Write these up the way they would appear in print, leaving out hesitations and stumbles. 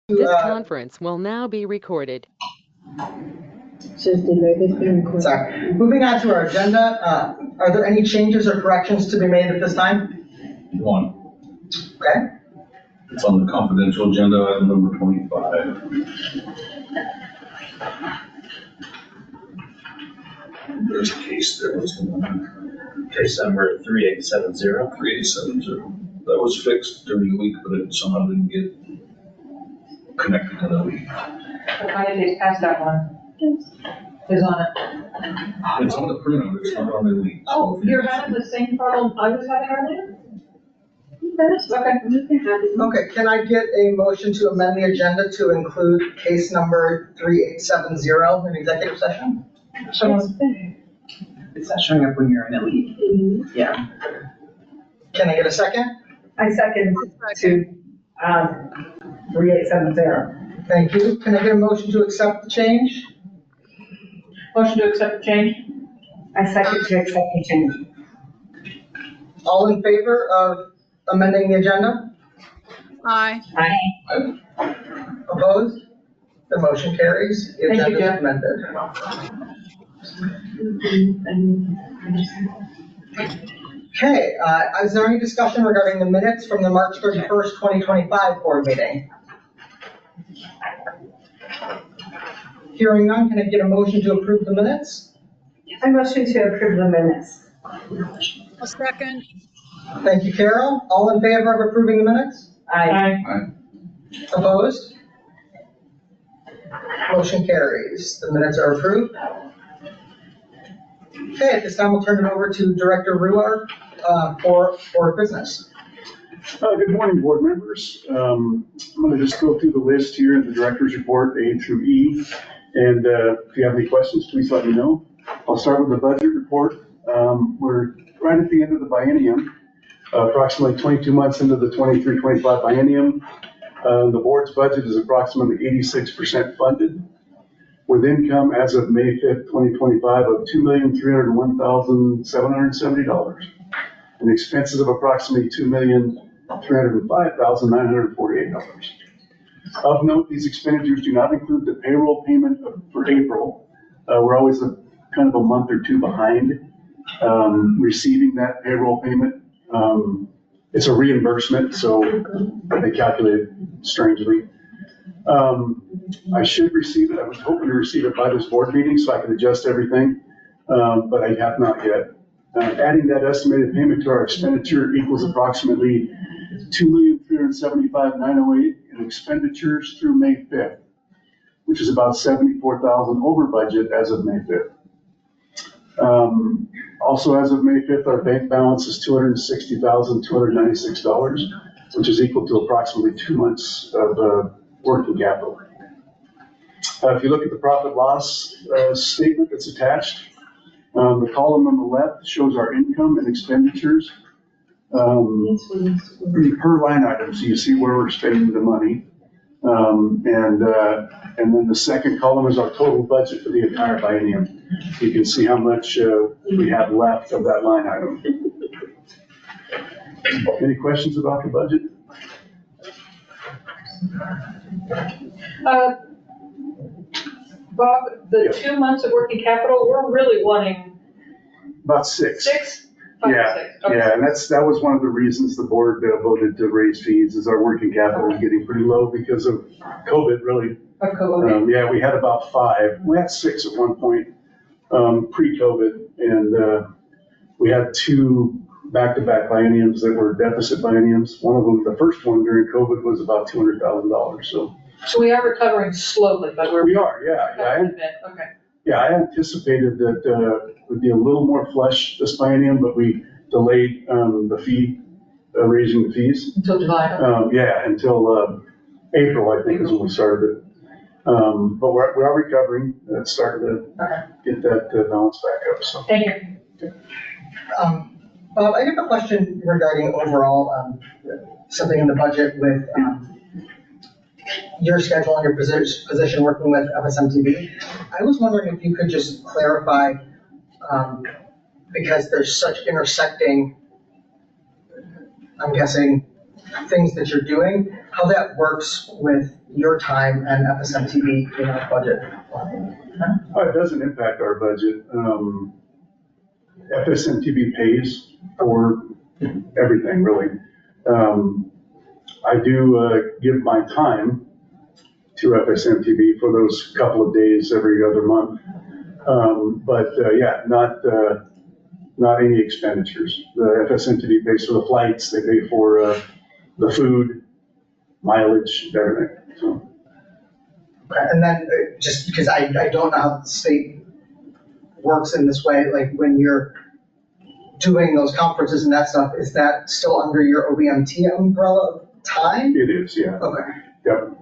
This conference will now be recorded. Sorry. Moving on to our agenda, are there any changes or corrections to be made at this time? One. Okay. It's on the confidential agenda, item number 25. There's a case there. What's going on? Case number 3870. 3870. That was fixed during the week, but it somehow didn't get connected to the week. Why did they pass that one? Who's on it? It's on the printout, it's not on the lead. Oh, you're having the same problem I was having earlier? Okay, can I get a motion to amend the agenda to include case number 3870 in executive session? It's not showing up when you're in a lead. Yeah. Can I get a second? I second to 3870. Thank you. Can I get a motion to accept the change? Motion to accept the change? I second to accept the change. All in favor of amending the agenda? Aye. Aye. Opposed? The motion carries. The Thank you, agenda is Jeff. amended. Okay, is there any discussion regarding the minutes from the March 31st, 2025 board meeting? Hearing none, can I get a motion to approve the minutes? I motion to approve the minutes. A second. Thank you, Carol. All in favor of approving the minutes? Aye. Opposed? Motion carries. The minutes are approved. Okay, at this time, we'll turn it over to Director Ruar for board business. Good morning, board members. I'm going to just go through the list here in the director's report, A through E. And if you have any questions, please let me know. I'll start with the budget report. We're right at the end of the biennium, approximately 22 months into the 23-25 biennium. The board's budget is approximately 86% funded, with income as of May 5th, 2025 of $2,301,770 and expenses of approximately $2,305,948. Of note, these expenditures do not include the payroll payment for April. We're always kind of a month or two behind receiving that payroll payment. It's a reimbursement, so they calculate it strangely. I should receive it. I was hoping to receive it by this board meeting so I could adjust everything, but I have not yet. Adding that estimated payment to our expenditure equals approximately $2,375,908 in expenditures through May 5th, which is about $74,000 over budget as of May 5th. Also, as of May 5th, our bank balance is $260,296, which is equal to approximately 2 months of working capital. If you look at the profit loss statement that's attached, the column on the left shows our income and expenditures per line item, so you see where we're spending the money. And then the second column is our total budget for the entire biennium. You can see how much we have left of that line item. Any questions about the budget? Bob, the 2 months of working capital, we're really wanting About six. 6? 5 Yeah, to 6. Okay. yeah, and that was one of the reasons the board voted to raise fees, is our working capital is getting pretty low because of COVID, really. Of COVID. Yeah, we had about 5. We had 6 at one point, pre-COVID, and we had 2 back-to-back bienniums that were deficit bienniums. One of them, the first one during COVID, was about $200,000. So we are recovering slowly, but we are, yeah. Okay. Yeah, I anticipated that would be a little more flush this biennium, but we delayed the fee, raising the fees. Until July. Until April, I think, is when we started it. But we are recovering. It's starting to get that balance back up. So. Thank you. Bob, I have a question regarding overall something in the budget with your schedule and your position working with FSMTV. I was wondering if you could just clarify, because there's such intersecting, I'm guessing, things that you're doing, how that works with your time and FSMTV, budget. It doesn't impact our budget. FSMTV pays for everything, really. I do give my time to FSMTV for those couple of days every other month. Not any expenditures. The FSMTV pays for the flights, they pay for the food, mileage, everything, so. Okay, and then, just because I don't know how the state works in this way, like when you're doing those conferences and that stuff, is that still under your OBMT umbrella of time? It is, yeah. Okay. Yep.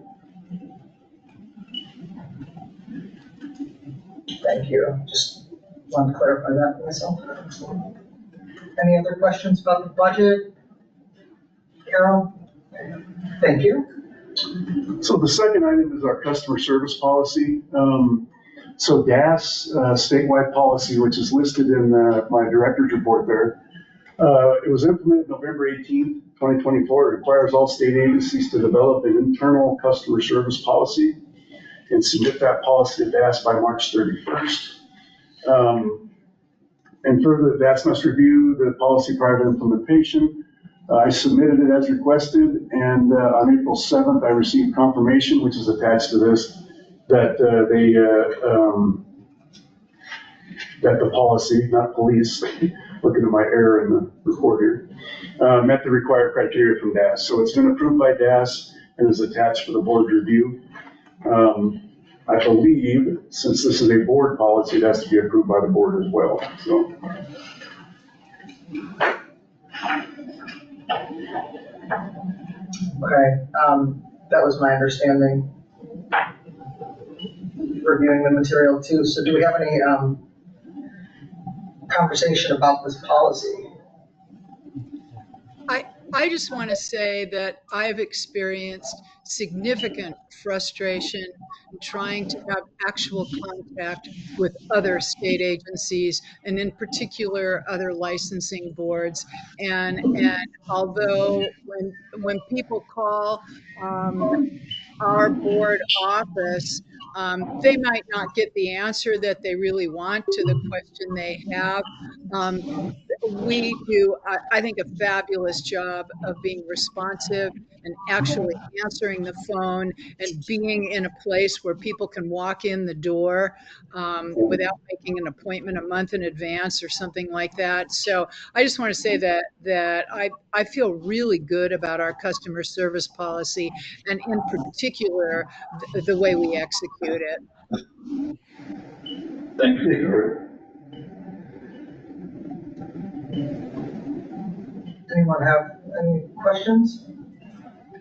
Thank you. Just wanted to clarify that for myself. Any other questions about the budget? Carol? Thank you. So the second item is our customer service policy. So DAS, statewide policy, which is listed in my director's report there. It was implemented November 18th, 2024. It requires all state agencies to develop an internal customer service policy and submit that policy to DAS by March 31st. And further, DAS must review the policy prior to implementation. I submitted it as requested, and on April 7th, I received confirmation, which is attached to this, that that the policy, not police, looking at my error in the report here, met the required criteria from DAS. So it's been approved by DAS and is attached for the board review. I believe, since this is a board policy, it has to be approved by the board as well, so. Okay, that was my understanding. Reviewing the material too. So do we have any conversation about this policy? I just want to say that I've experienced significant frustration in trying to have actual contact with other state agencies, and in particular, other licensing boards. And although when people call our board office, they might not get the answer that they really want to the question they have. We do, I think, a fabulous job of being responsive and actually answering the phone and being in a place where people can walk in the door without making an appointment a month in advance or something like that. So I just want to say that I feel really good about our customer service policy, and in particular, the way we execute it. Thank you. Anyone have any questions?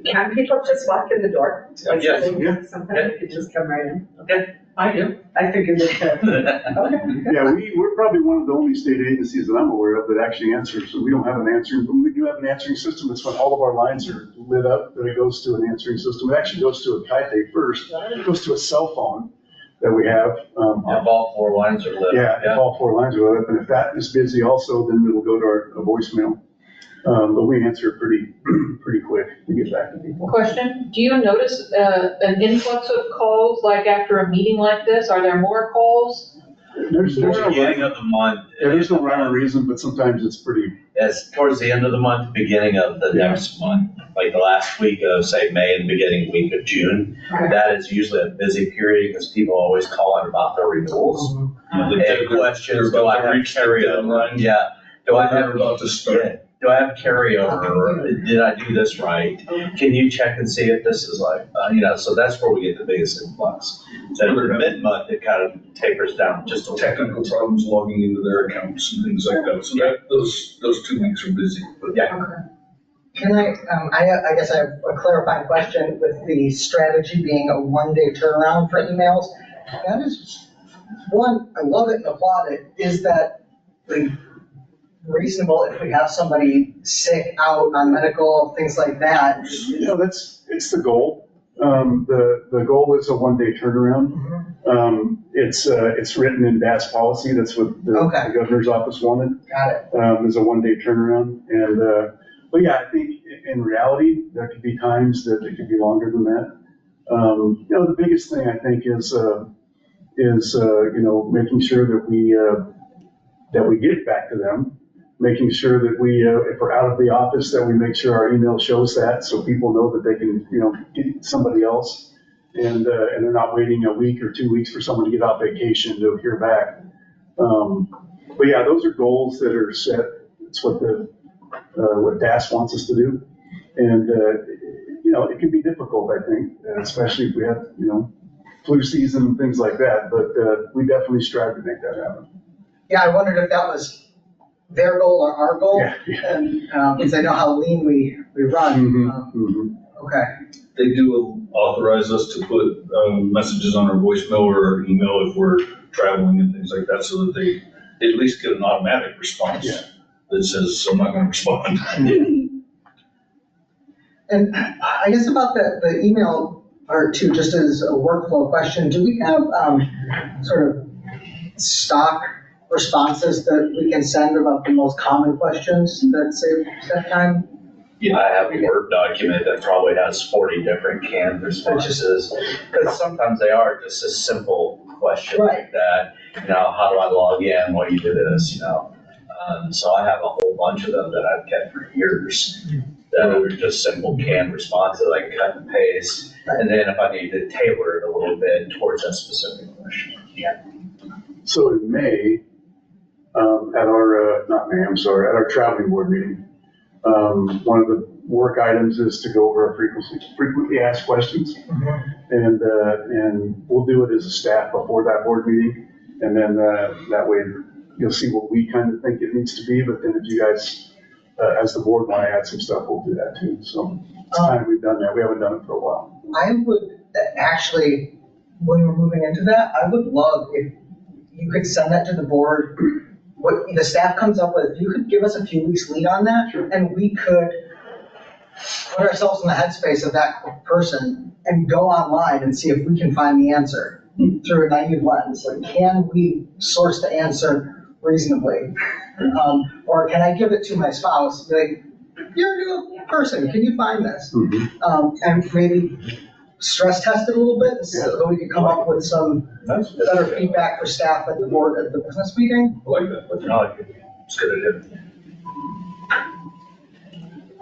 Can people just walk in the door? Yes. Yeah. Sometimes you could just come right in. Okay, I do. I figured it could. Okay. Yeah, we're probably one of the only state agencies that I'm aware of that actually answers. So we don't have an answering, but we do have an answering system. It's when all of our lines are lit up that it goes to an answering system. It actually goes to a Kaite first. It goes to a cell phone that we have. If all four lines are lit. Yeah, if all four lines are lit up, and if that is busy also, then it'll go to our voicemail. But we answer pretty quick to get back to people. Question, do you notice an influx of calls like after a meeting like this? Are there more calls? There's no Beginning rhyme, of the month. there's no rhyme or reason, but sometimes it's pretty, As towards the end of the month, beginning of the next month, like the last week of, say, May and the beginning week of June. Okay. That is usually a busy period because people always call in about their renewals. And questions, do I have carryover? Yeah, do I have, About to start. yeah, do I have carryover? Did I do this right? Can you check and see if this is like, so that's where we get the biggest influx. So in mid-month, it kind of tapers down just a little. Technical problems logging into their accounts and things like that. So those 2 weeks are busy. But Yeah. Can I guess I have a clarifying question with the strategy being a 1-day turnaround for emails. That is, one, I love it and applaud it. Is that like reasonable if we have somebody sick, out on medical, things like that? it's the goal. The goal is a 1-day turnaround. It's written in DAS policy. That's what the Okay. governor's office wanted. Got it. Is a 1-day turnaround. And, But yeah, I think in reality, there could be times that it could be longer than that. You know, the biggest thing I think is you know, making sure that we get back to them, making sure that we, if we're out of the office, that we make sure our email shows that, so people know that they can, you know, get somebody else, and they're not waiting a week or 2 weeks for someone to get off vacation to hear back. But yeah, those are goals that are set. It's what what DAS wants us to do, and you know, it can be difficult, I think, especially if we have, you know, flu season and things like that. But we definitely strive to make that happen. Yeah, I wondered if that was their goal or our goal, Yeah. and because I know how lean we run. Okay. They do authorize us to put messages on our voicemail or our email if we're traveling and things like that, so that they at least get an automatic response Yeah. that says, I'm not gonna respond. And I guess about the email part too, just as a workflow question, do we have sort of stock responses that we can send about the most common questions that save that time? I have a Word document that probably has 40 different canned responses, because sometimes they are just a simple question like that. You know, how do I log in? What do you do this? You know, so I have a whole bunch of them that I've kept for years that are just simple canned responses I can cut and paste. And then if I need to tailor it a little bit towards that specific question. Yeah. So in May, at our, not May, I'm sorry, at our traveling board meeting, one of the work items is to go over our frequently asked questions. And we'll do it as a staff before that board meeting. And then that way you'll see what we kind of think it needs to be. But then if you guys, as the board, want to add some stuff, we'll do that too. So it's time we've done that. We haven't done it for a while. I would actually, when we're moving into that, I would love if you could send that to the board. What the staff comes up with, you could give us a few weeks lead on that, and we could put ourselves in the headspace of that person and go online and see if we can find the answer through a naive lens. Like, can we source the answer reasonably? Or can I give it to my spouse? Like, you're a new person, can you find this? And maybe stress test it a little bit so that we can come up with some better feedback for staff at the board at the business meeting. I like that. I like it. It's a good idea.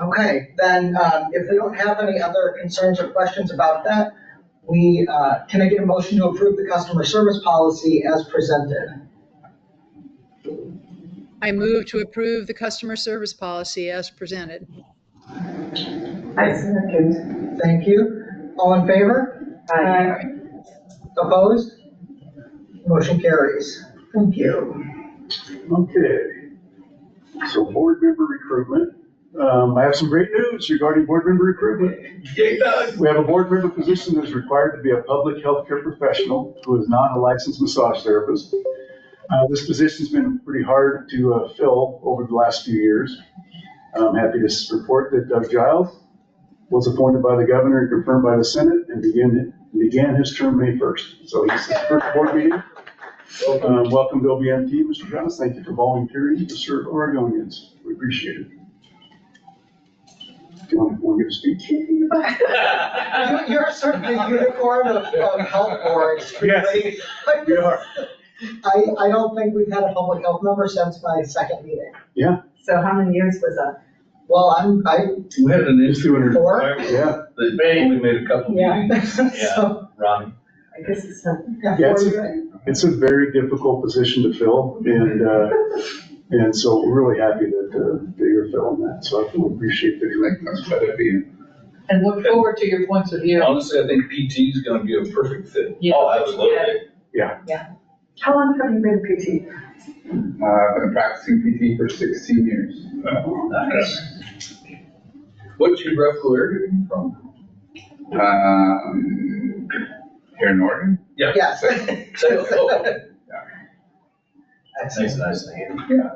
Okay, then if we don't have any other concerns or questions about that, we can I get a motion to approve the customer service policy as presented? I move to approve the customer service policy as presented. I second. Thank you. All in favor? Aye. Opposed? Motion carries. Thank you. Okay. So board member recruitment. I have some great news regarding board member recruitment. Yay, Doug. We have a board member position that is required to be a public healthcare professional who is not a licensed massage therapist. This position's been pretty hard to fill over the last few years. I'm happy to report that Doug Giles was appointed by the governor and confirmed by the Senate and began his term May 1st. So he's his first board meeting. Welcome to OBMT, Mr. Giles. Thank you for volunteering to serve Oregonians. We appreciate it. Do you want to give a speech? You're sort of the unicorn of health boards. Yes, we are. I don't think we've had a public health member since my second meeting. Yeah. So how many years was that? Well, We had an Just issue doing it. Four? that only made a couple meetings. So, Ronnie? I guess it's not. Yeah, it's a very difficult position to fill, and so we're really happy that you're filling that. So I really appreciate the. And look forward to your points of view. Honestly, I think PT is gonna be a perfect fit. Yeah. Oh, absolutely. How long have you been PT? I've been practicing PT for 16 years. What geographical area are you from? Here in Oregon? Yeah. yes. Nice, nice name. Yeah.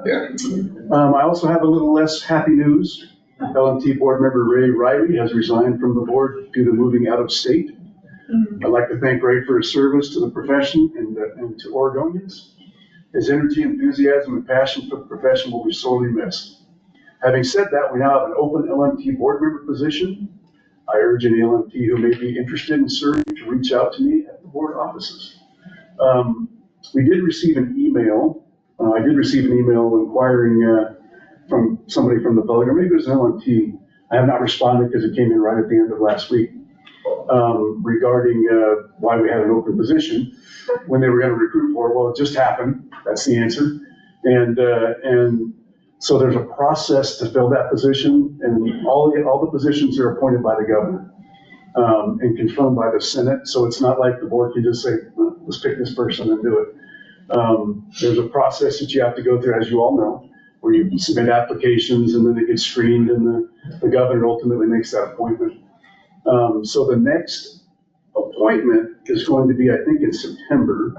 I also have a little less happy news. LMT board member Ray Riley has resigned from the board due to moving out of state. I'd like to thank Ray for his service to the profession and to Oregonians. His energy, enthusiasm, and passion for the profession will be sorely missed. Having said that, we now have an open LMT board member position. I urge any LMT who may be interested in serving to reach out to me at the board offices. We did receive an email. I did receive an email inquiring from somebody from the public, or maybe it was an LMT. I have not responded because it came in right at the end of last week, regarding why we had an open position when they were going to recruit for it. Well, it just happened. That's the answer. And so there's a process to fill that position, and all the positions are appointed by the governor and confirmed by the Senate. So it's not like the board can just say, let's pick this person and do it. There's a process that you have to go through, as you all know, where you submit applications and then it gets screened and the governor ultimately makes that appointment. So the next appointment is going to be, I think, in September.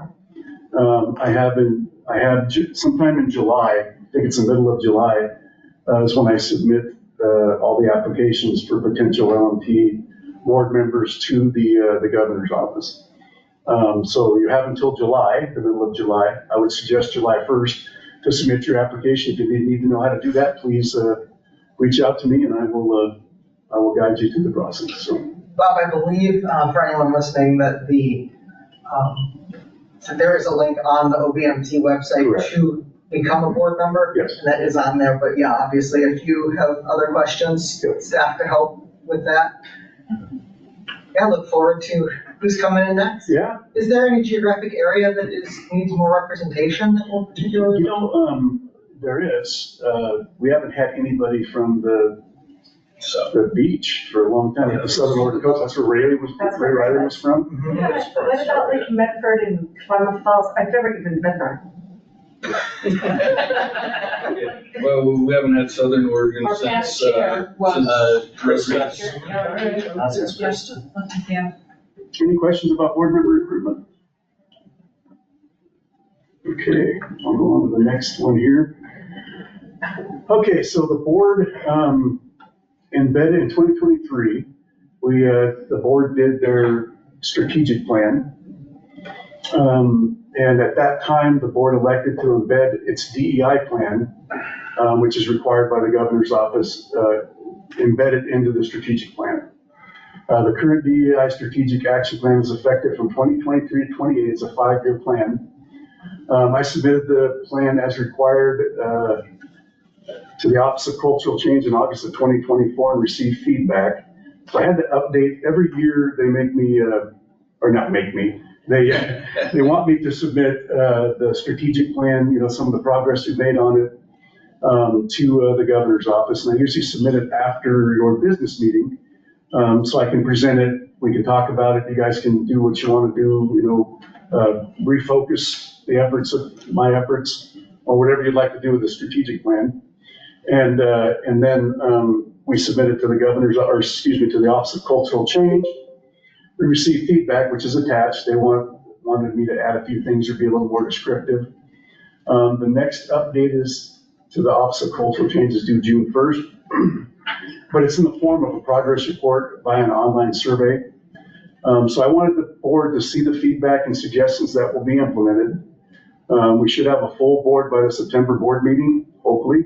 I have sometime in July, I think it's the middle of July, is when I submit all the applications for potential LMT board members to the governor's office. So you have until July, the middle of July. I would suggest July 1st to submit your application. If you need to know how to do that, please reach out to me and I will guide you through the process. So, Bob, I believe for anyone listening that so there is a link on the OBMT website correct. to become a board member. Yes. And that is on there, but yeah, obviously, if you have other questions, Yep. staff to help with that. Yeah, look forward to who's coming in next. Yeah, Is there any geographic area that needs more representation that will particularly? there is. We haven't had anybody from the beach for a long time. The Southern Oregon Coast, that's where Ray Riley was from. Mhm. Yeah, what about like Medford and Klamath Falls? I've never even been there. Well, we haven't had Southern Oregon Our since, past chair was. Since Kristen. Yeah. Any questions about board member recruitment? Okay, I'll go on to the next one here. Okay, so the board, embedded in 2023, the board did their strategic plan. And at that time, the board elected to embed its DEI plan, which is required by the governor's office, embedded into the strategic plan. The current DEI strategic action plan is effective from 2023 to 28. It's a 5-year plan. I submitted the plan as required to the Office of Cultural Change in August of 2024 and received feedback. So I had to update every year. They make me, or not make me, they want me to submit the strategic plan, some of the progress we've made on it to the governor's office. And I usually submit it after your business meeting so I can present it. We can talk about it. You guys can do what you want to do, refocus the efforts of my efforts or whatever you'd like to do with the strategic plan. And then we submit it to the to the Office of Cultural Change. We received feedback, which is attached. They wanted me to add a few things or be a little more descriptive. The next update is to the Office of Cultural Change is due June 1st, but it's in the form of a progress report by an online survey. So I wanted the board to see the feedback and suggestions that will be implemented. We should have a full board by the September board meeting, hopefully.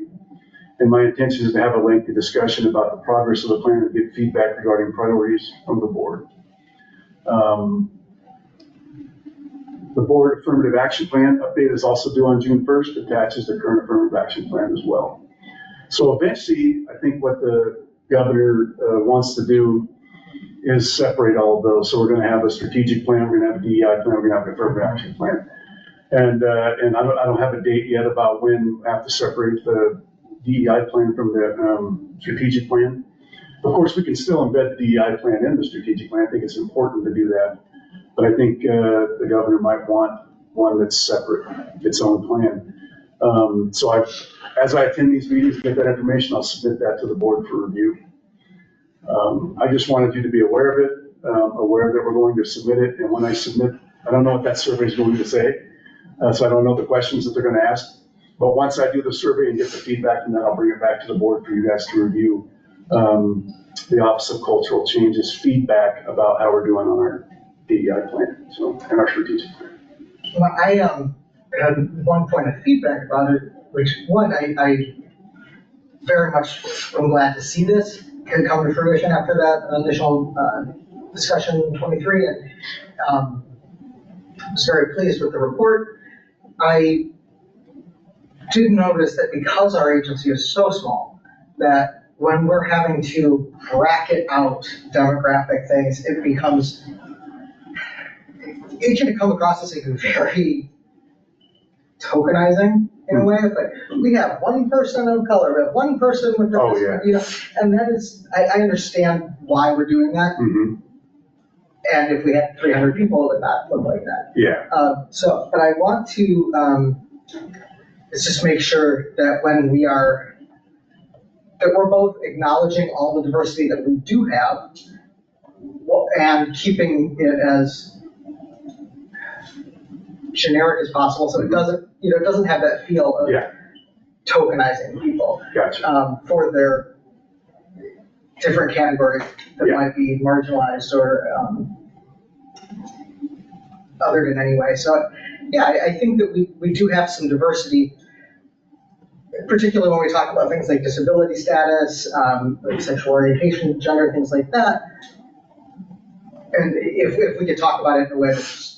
And my intention is to have a lengthy discussion about the progress of the plan and get feedback regarding priorities from the board. The board affirmative action plan update is also due on June 1st, attaches the current affirmative action plan as well. So eventually, I think what the governor wants to do is separate all of those. So we're going to have a strategic plan, we're going to have a DEI plan, we're going to have an affirmative action plan. And I don't have a date yet about when I have to separate the DEI plan from the strategic plan. Of course, we can still embed the DEI plan in the strategic plan. I think it's important to do that. But I think the governor might want one that's separate, its own plan. So as I attend these meetings, get that information, I'll submit that to the board for review. I just wanted you to be aware of it, aware that we're going to submit it. And when I submit, I don't know what that survey is going to say. So I don't know the questions that they're going to ask. But once I do the survey and get the feedback, and then I'll bring it back to the board for you guys to review the Office of Cultural Change's feedback about how we're doing on our DEI plan, and our strategic plan. Well, I had one point of feedback about it, which one, I very much, I'm glad to see this can come to fruition after that initial discussion in 23, and was very pleased with the report. I did notice that because our agency is so small, that when we're having to bracket out demographic things, it can come across as like very tokenizing in a way. It's like, we have one person of color, we have one person with this, Oh, yeah. you know, and that is, I understand why we're doing that. Mhm. And if we had 300 people, it would not look like that. Yeah, But I want to, let's just make sure that when we are, that we're both acknowledging all the diversity that we do have, and keeping it as generic as possible, so it doesn't, it doesn't have that feel of Yeah. tokenizing people gotcha. for their different categories that Yeah. might be marginalized or othered in any way. So, yeah, I think that we do have some diversity, particularly when we talk about things like disability status, like sexual orientation, gender, things like that. And if we could talk about it in a way that's,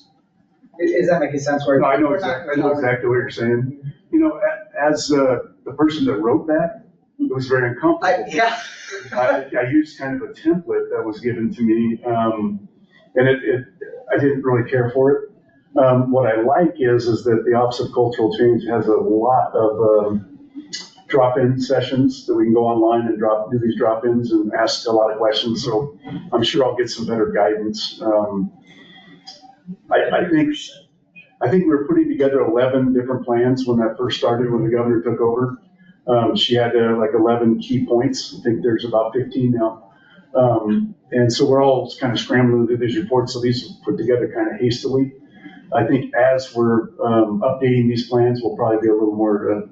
is that making sense? Where No, I know we're not- exactly what you're saying. You know, as the person that wrote that, it was very uncomfortable. Yeah. I used kind of a template that was given to me, and I didn't really care for it. What I like is that the Office of Cultural Change has a lot of drop-in sessions that we can go online and do these drop-ins and ask a lot of questions. So I'm sure I'll get some better guidance. I think we were putting together 11 different plans when that first started, when the governor took over. She had like 11 key points. I think there's about 15 now. And so we're all kind of scrambling to do these reports. So these were put together kind of hastily. I think as we're updating these plans, we'll probably be a little more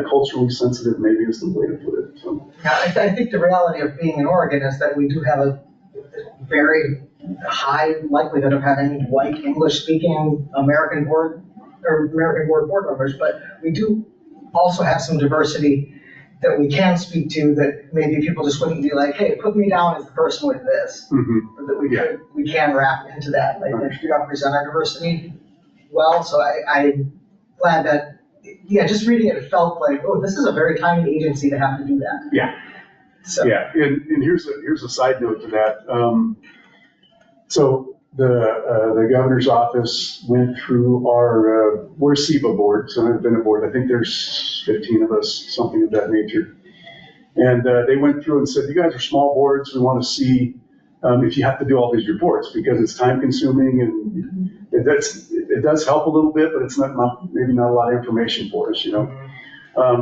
culturally sensitive, maybe is the way to put it. So. Yeah, I think the reality of being in Oregon is that we do have a very high likelihood of having white English-speaking American board board members, but we do also have some diversity that we can speak to that maybe people just wouldn't be like, hey, put me down as the person with this. Mm-hmm. Or that we can wrap into that, like that we represent our diversity well. So I'm glad that, just reading it felt like, oh, this is a very tiny agency to have to do that. Yeah. So. Yeah, and here's a side note to that. So the governor's office went through we're a SEBA board, so I've been a board. I think there's 15 of us, something of that nature. And they went through and said, you guys are small boards. We want to see if you have to do all these reports because it's time consuming and it does help a little bit, but it's maybe not a lot of information for us,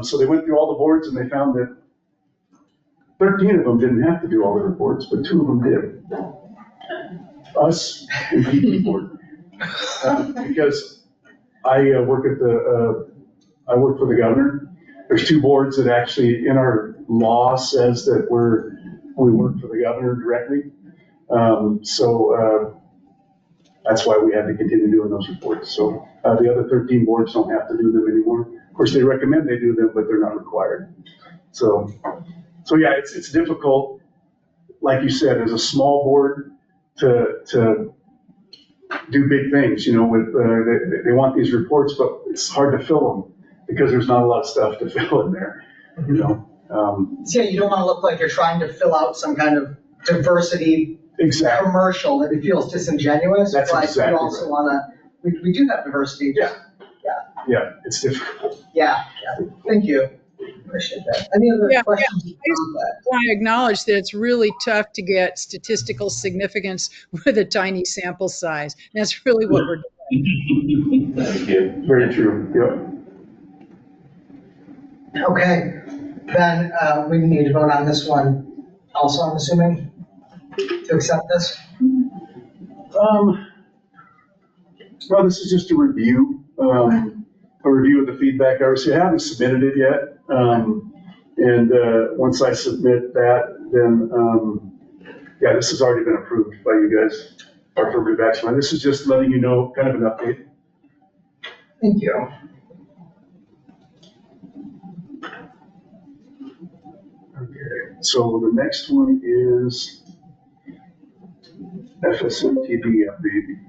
So they went through all the boards and they found that 13 of them didn't have to do all the reports, but 2 of them did. Us and PP board. Because I work for the governor. There's 2 boards that actually in our law says that we work for the governor directly. So that's why we had to continue doing those reports. So the other 13 boards don't have to do them anymore. Of course, they recommend they do them, but they're not required. So yeah, it's difficult, like you said, as a small board to do big things, with, they want these reports, but it's hard to fill them because there's not a lot of stuff to fill in there, So you don't want to look like you're trying to fill out some kind of diversity Exactly. commercial that it feels disingenuous. That's but exactly you also right. want to, we do have diversity. Yeah, it's difficult. Yeah, thank you. Appreciate that. Any other Yeah, questions I just on that? want to acknowledge that it's really tough to get statistical significance with a tiny sample size. And that's really what we're doing. Thank you. Very true, yep. Okay, then we need to vote on this one also, I'm assuming, to accept this. Well, this is just a review of the feedback I received. I haven't submitted it yet. And once I submit that, then, this has already been approved by you guys, our affirmative action plan. This is just letting you know, kind of an update. Thank you. So the next one is FSMTB update.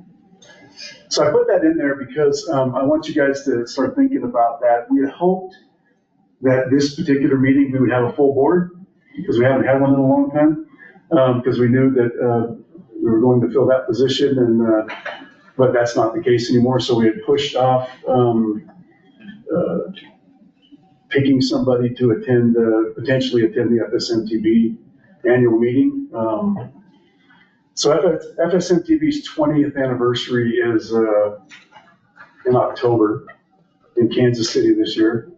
So I put that in there because I want you guys to start thinking about that. We had hoped that this particular meeting, we would have a full board, because we haven't had one in a long time, because we knew that we were going to fill that position, and but that's not the case anymore. So we had pushed off picking somebody to attend, potentially attend the FSMTB annual meeting. So FSMTB's 20th anniversary is in October in Kansas City this year.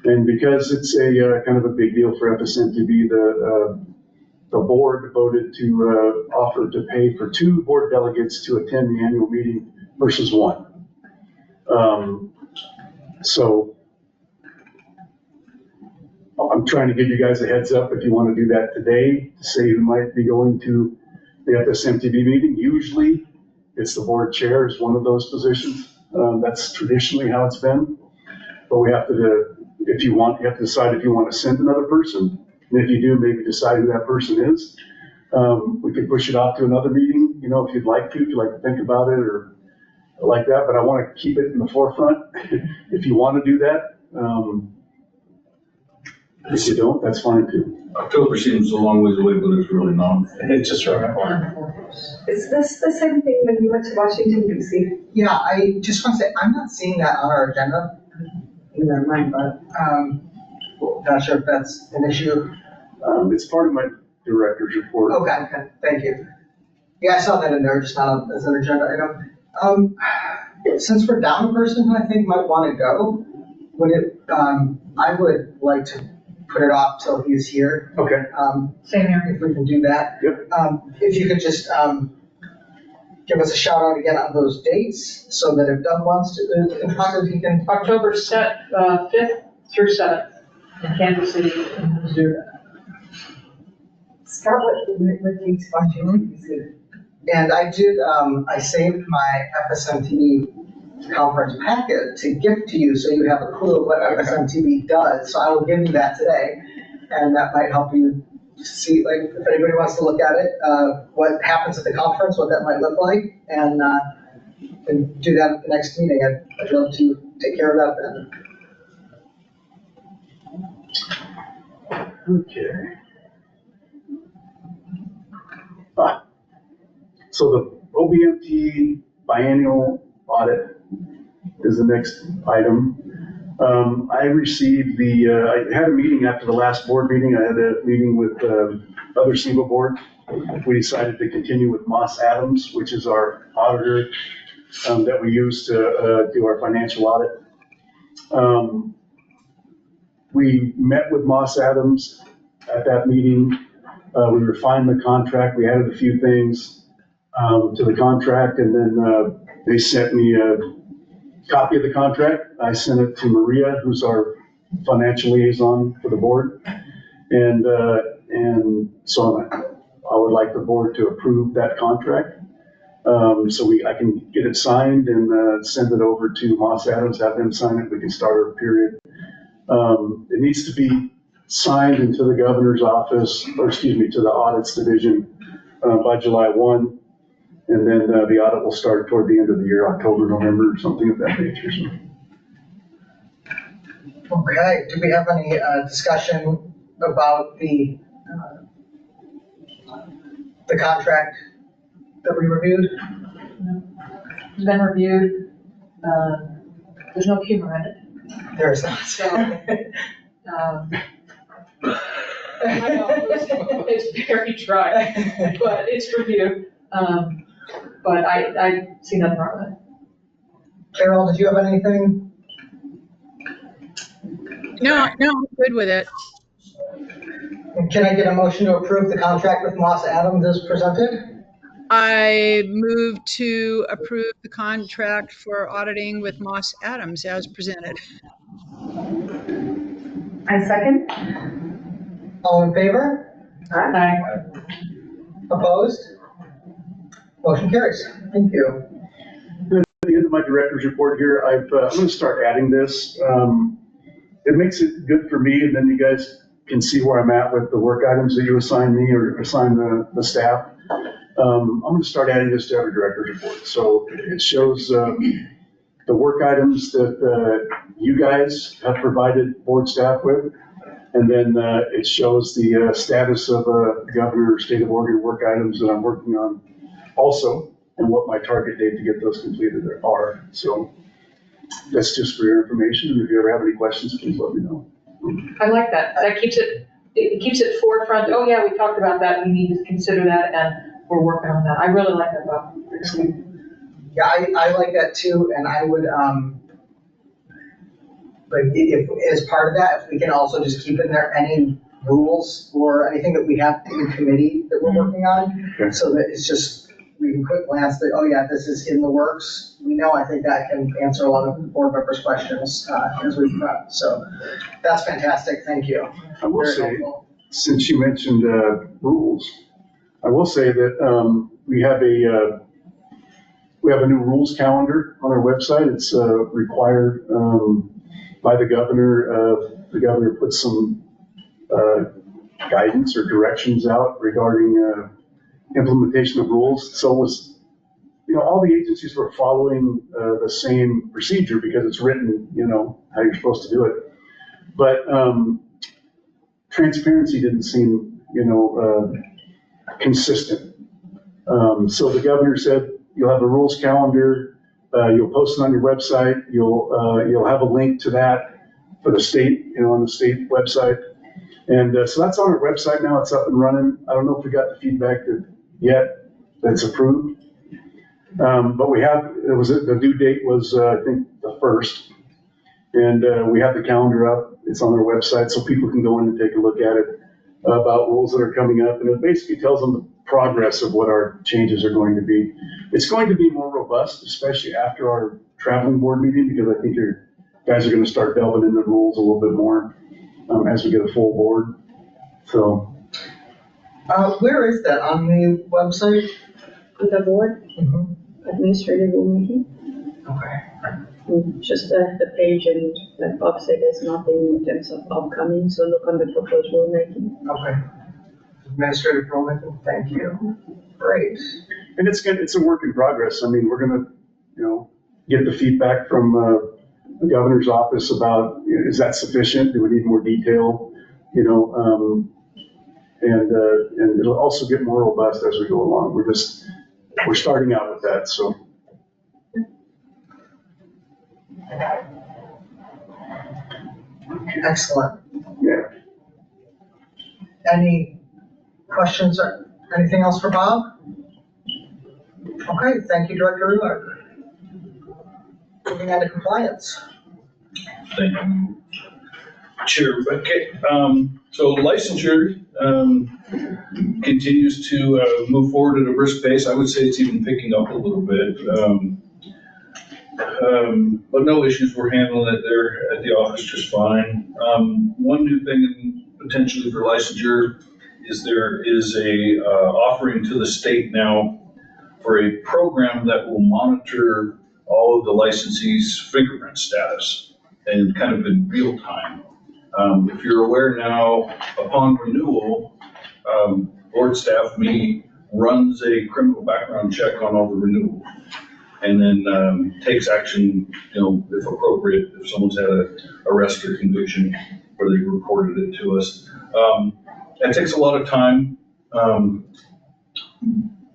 And because it's a kind of a big deal for FSMTB, the board voted to offer to pay for 2 board delegates to attend the annual meeting versus 1. So I'm trying to give you guys a heads up if you want to do that today, to say who might be going to the FSMTB meeting. Usually it's the board chair is one of those positions. That's traditionally how it's been. But we have to, if you want, you have to decide if you want to send another person. And if you do, maybe decide who that person is. We could push it off to another meeting, you know, if you'd like to think about it or like that. But I want to keep it in the forefront if you want to do that. If you don't, that's fine too. October seems a long ways away, but it's really not. It's just around the corner. Is this the same thing when you went to Washington DC? Yeah, I just want to say, I'm not seeing that on our agenda. Never mind, but, not sure if that's an issue. It's part of my director's report. Okay, thank you. Yeah, I saw that in there, just not as an agenda item. Since we're down a person who I think might want to go, would it, I would like to put it off till he's here. Okay. Same here. If we can do that. Yep. If you could just, give us a shout out again on those dates, so that if Doug wants to, he can. October 5th through 7th in Kansas City, Missouri. Scott went with you to Washington DC. And I did, I saved my FSMTB conference packet to gift to you, so you have a clue of what FSMTB does. So I will give you that today, and that might help you see, like, if anybody wants to look at it, what happens at the conference, what that might look like, and do that at the next meeting. I'd love to take care of that then. Okay. So the OBMT biennial audit is the next item. I received I had a meeting after the last board meeting. I had a meeting with other SEBA board. We decided to continue with Moss Adams, which is our auditor that we use to do our financial audit. We met with Moss Adams at that meeting. We refined the contract. We added a few things to the contract, and then they sent me a copy of the contract. I sent it to Maria, who's our financial liaison for the board. And so I would like the board to approve that contract. So I can get it signed and send it over to Moss Adams, have them sign it. We can start our period. It needs to be signed into the governor's office, or excuse me, to the audits division by July 1. And then the audit will start toward the end of the year, October, November, or something of that nature. Okay, do we have any discussion about the contract that we reviewed? It's been reviewed. There's no humor in it. There's not. So, I know, it's very dry, but it's reviewed. But I see nothing wrong with it. Carol, did you have anything? No, I'm good with it. Can I get a motion to approve the contract with Moss Adams as presented? I move to approve the contract for auditing with Moss Adams as presented. I second. All in favor? Aye. Opposed? Motion carries. Thank you. At the end of my director's report here, I'm going to start adding this. It makes it good for me, and then you guys can see where I'm at with the work items that you assign me or assign the staff. I'm gonna start adding this to every director's report. So it shows, the work items that, you guys have provided board staff with. And then, it shows the, status of, the governor, state of Oregon work items that I'm working on also, and what my target date to get those completed are. So that's just for your information. And if you ever have any questions, please let me know. I like that. That keeps it forefront. Oh yeah, we talked about that. We need to consider that, and we're working on that. I really like that, Bob. Yeah, I like that too, and I would, like, if, as part of that, if we can also just keep in there any rules or anything that we have in committee that we're working on, Okay. so that it's just, we can quick glance that, oh yeah, this is in the works. We know, I think that can answer a lot of board members' questions, as we prep, so that's fantastic, thank you. I will Very say, helpful. since you mentioned, rules, I will say that, we have a new rules calendar on our website. It's, required, by the governor. The governor put some, guidance or directions out regarding, implementation of rules. So it was, all the agencies were following, the same procedure because it's written, how you're supposed to do it. But, transparency didn't seem, consistent. So the governor said, you'll have a rules calendar, you'll post it on your website, you'll have a link to that for the state, on the state website. And so that's on our website now, it's up and running. I don't know if we got the feedback yet that's approved. But the due date was, I think, the 1st. And we have the calendar up, it's on our website, so people can go in and take a look at it about rules that are coming up. And it basically tells them the progress of what our changes are going to be. It's going to be more robust, especially after our traveling board meeting, because I think your guys are going to start delving into rules a little bit more as we get a full board. So. Where is that, on the website? On the board, administrative rulemaking, Okay. just the page, and like Bob said, there's nothing in terms of upcoming, so look on the proposed rulemaking. Okay. Administrative rulemaking, thank you. Great. And it's a work in progress. I mean, we're gonna, get the feedback from the governor's office about, is that sufficient? Do we need more detail? And it'll also get more robust as we go along. We're starting out with that, so. Excellent. Yeah. Any questions or anything else for Bob? Okay, thank you, Director Ruler. Moving on to compliance. Thank you, Chair Rebecca. So licensure continues to move forward at a brisk pace. I would say it's even picking up a little bit. But no issues. We're handling it there at the office just fine. One new thing potentially for licensure is there is a offering to the state now for a program that will monitor all of the licensees' fingerprint status and kind of in real time. If you're aware now, upon renewal, board staff, me, runs a criminal background check on all the renewals. And then takes action, if appropriate, if someone's had an arrest or conviction where they reported it to us. That takes a lot of time.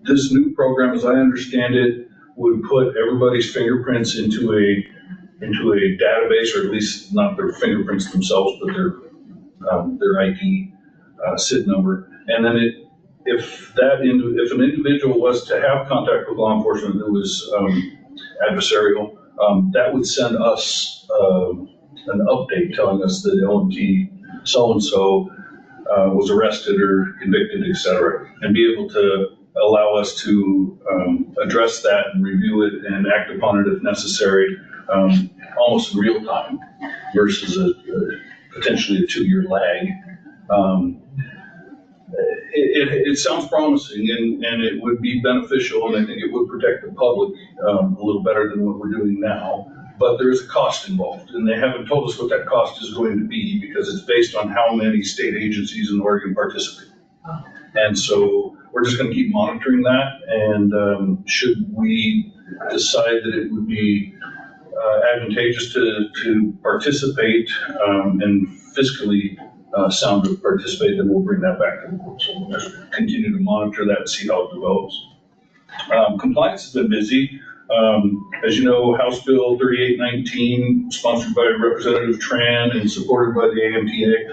This new program, as I understand it, would put everybody's fingerprints into a database, or at least not their fingerprints themselves, but their ID SID number. And then if an individual was to have contact with law enforcement that was adversarial, that would send us an update telling us that LMT so-and-so was arrested or convicted, et cetera, and be able to allow us to address that and review it and act upon it if necessary, almost in real time versus potentially a 2-year lag. It sounds promising and it would be beneficial, and I think it would protect the public a little better than what we're doing now. but there is a cost involved, and they haven't told us what that cost is going to be because it's based on how many state agencies in Oregon participate. And so we're just going to keep monitoring that, and should we decide that it would be advantageous to participate and fiscally sound to participate, then we'll bring that back to the board. So we'll just continue to monitor that and see how it develops. Compliance has been busy. As you know, House Bill 3819, sponsored by Representative Tran and supported by the AMTA,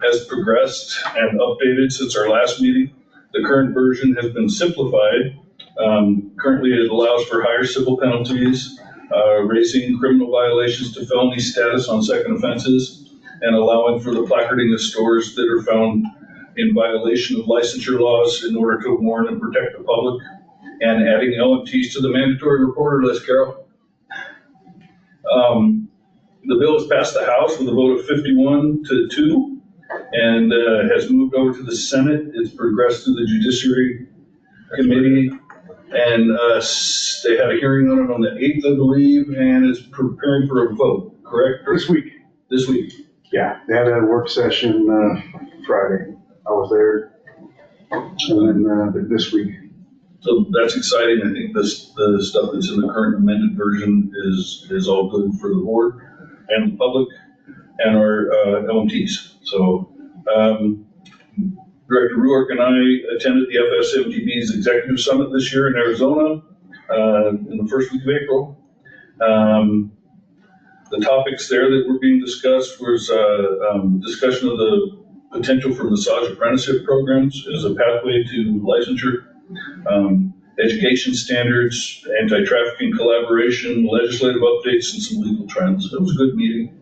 has progressed and updated since our last meeting. The current version has been simplified. Currently, it allows for higher civil penalties, raising criminal violations to felony status on second offenses, and allowing for the placarding of stores that are found in violation of licensure laws in order to warn and protect the public, and adding LMTs to the mandatory reporter list, Carol. The bill has passed the House with a vote of 51-2 and has moved over to the Senate. It's progressed through the Judiciary Committee, and they had a hearing on it on the 8th, I believe, and it's preparing for a vote, correct? This week. This week. Yeah, they had a work session Friday. I was there. And then this week. So that's exciting. I think the stuff that's in the current amended version is all good for the board and the public and our LMTs. So Director Ruark and I attended the FSMTB's Executive Summit this year in Arizona in the first week of April. The topics there that were being discussed was discussion of the potential for massage apprenticeship programs as a pathway to licensure, education standards, anti-trafficking collaboration, legislative updates, and some legal trends. It was a good meeting.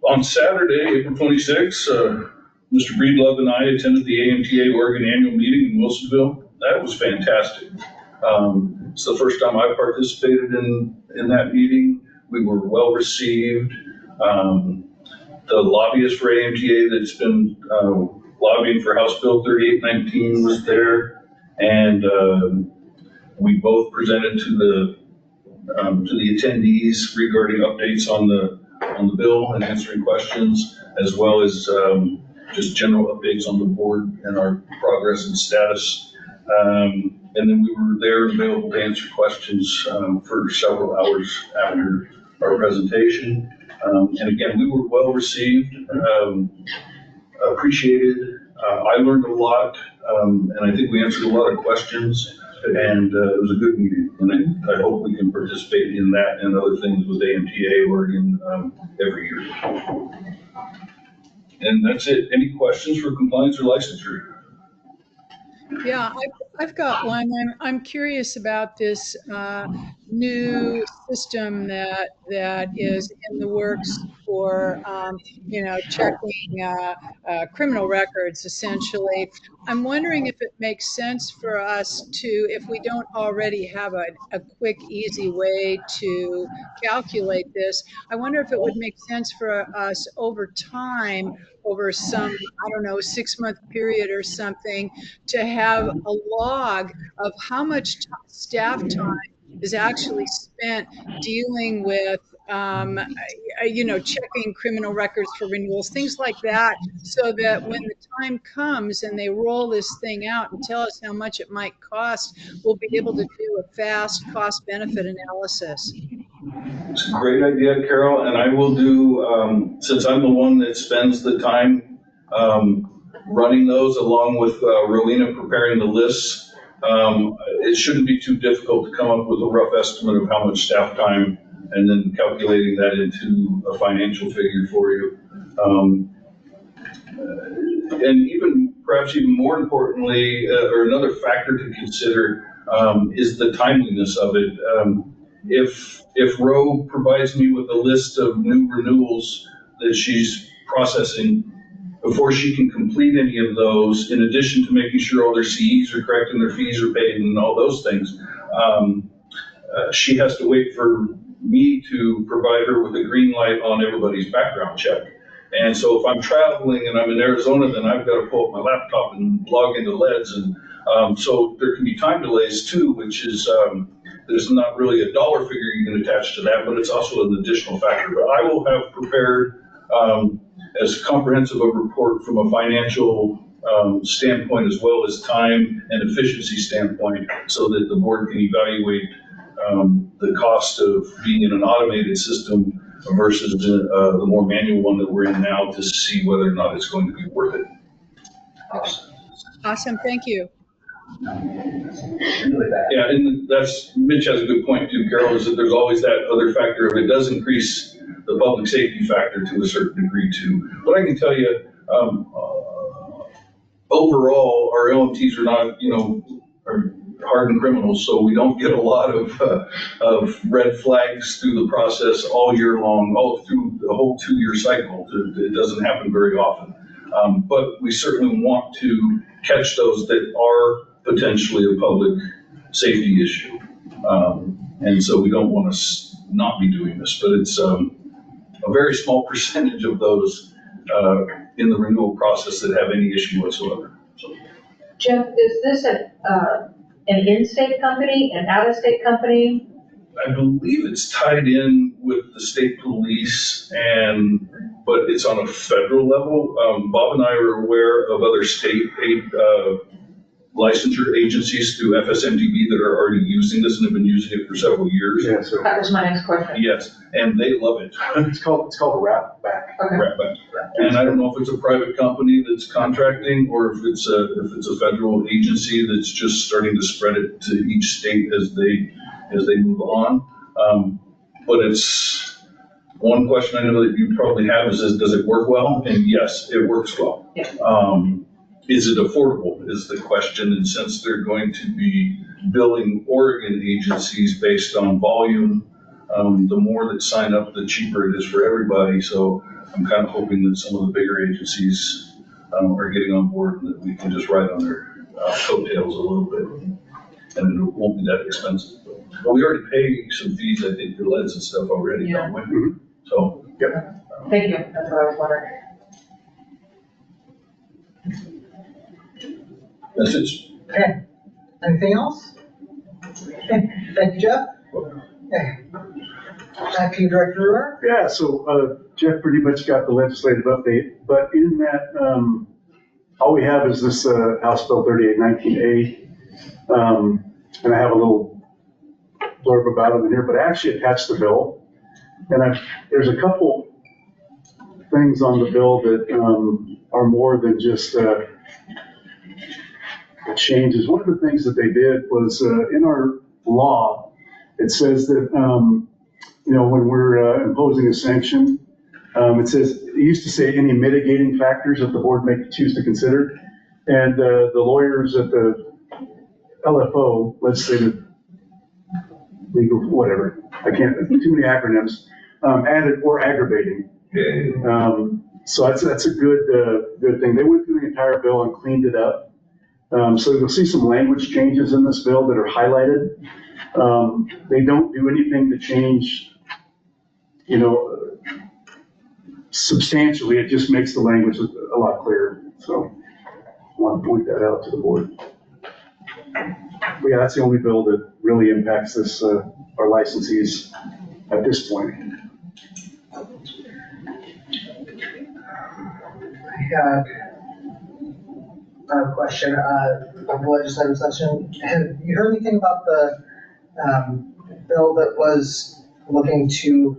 On Saturday, April 26th, Mr. Breedlove and I attended the AMTA Oregon annual meeting in Wilsonville. That was fantastic. It's the first time I participated in that meeting. We were well received. The lobbyist for AMTA that's been lobbying for House Bill 3819 was there, and we both presented to the attendees regarding updates on the bill and answering questions, as well as just general updates on the board and our progress and status. And then we were there available to answer questions for several hours after our presentation. And again, we were well received, appreciated. I learned a lot, and I think we answered a lot of questions, and it was a good meeting. And I hope we can participate in that and other things with AMTA Oregon every year. And that's it. Any questions for compliance or licensure? Yeah, I've got one. I'm curious about this new system that is in the works for, checking criminal records, essentially. I'm wondering if it makes sense for us to, if we don't already have a quick, easy way to calculate this, I wonder if it would make sense for us over time, over some, 6-month period or something, to have a log of how much staff time is actually spent dealing with, checking criminal records for renewals, things like that, so that when the time comes and they roll this thing out and tell us how much it might cost, we'll be able to do a fast cost-benefit analysis. It's a great idea, Carol, and I will do, since I'm the one that spends the time running those along with Rowena preparing the lists, it shouldn't be too difficult to come up with a rough estimate of how much staff time and then calculating that into a financial figure for you. And perhaps even more importantly, or another factor to consider is the timeliness of it. If Roe provides me with a list of new renewals that she's processing, before she can complete any of those, in addition to making sure all their CEs are correct and their fees are paid and all those things, she has to wait for me to provide her with a green light on everybody's background check. And so if I'm traveling and I'm in Arizona, then I've got to pull up my laptop and log into LEDS and So there can be time delays too, which is, there's not really a dollar figure you can attach to that, but it's also an additional factor. But I will have prepared as comprehensive a report from a financial standpoint as well as time and efficiency standpoint, so that the board can evaluate the cost of being in an automated system versus the more manual one that we're in now, to see whether or not it's going to be worth it. Awesome, thank you. Yeah, and that's, Mitch has a good point too, Carol, is that there's always that other factor. If it does increase the public safety factor to a certain degree too. But I can tell you, overall, our LMTs are not, are hardened criminals, so we don't get a lot of red flags through the process all year long, all through the whole 2-year cycle. It doesn't happen very often. But we certainly want to catch those that are potentially a public safety issue. And so we don't want to not be doing this, but it's a very small percentage of those in the renewal process that have any issue whatsoever. So. Jeff, is this an in-state company, an out-of-state company? I believe it's tied in with the state police, but it's on a federal level. Bob and I are aware of other state licensure agencies through FSMDB that are already using this and have been using it for several years. Yeah, so That was my next question. Yes, and they love it. it's called a wrap back. Okay. Right back. And I don't know if it's a private company that's contracting or if it's a federal agency that's just starting to spread it to each state as they move on. But it's one question I know that you probably have is does it work well? And yes, it works well. Yeah. Is it affordable is the question, and since they're going to be billing Oregon agencies based on volume, the more that sign up, the cheaper it is for everybody. So I'm kind of hoping that some of the bigger agencies are getting on board and that we can just ride on their coattails a little bit, and it won't be that expensive. But we already pay some fees, I think, for leads and stuff already, don't we? Mhm. So. Yep. Thank you, that's what I was wondering. That's it. Okay, anything else? Okay, thank you, Jeff. Okay. Back to you, Director Ruhr. Yeah, so Jeff pretty much got the legislative update, but in that, all we have is this House Bill 3819A. And I have a little blurb about it in here, but I actually attached the bill. And there's a couple things on the bill that are more than just changes. One of the things that they did was in our law, it says that, when we're imposing a sanction, it used to say any mitigating factors that the board may choose to consider. And the lawyers at the LFO, legislative, legal, whatever, I can't, too many acronyms, added or aggravating. So that's a good thing. They went through the entire bill and cleaned it up. So you'll see some language changes in this bill that are highlighted. They don't do anything to change, substantially. It just makes the language a lot clearer. So I want to point that out to the board. But yeah, that's the only bill that really impacts this, our licensees at this point. I had a question of legislative session. Have you heard anything about the bill that was looking to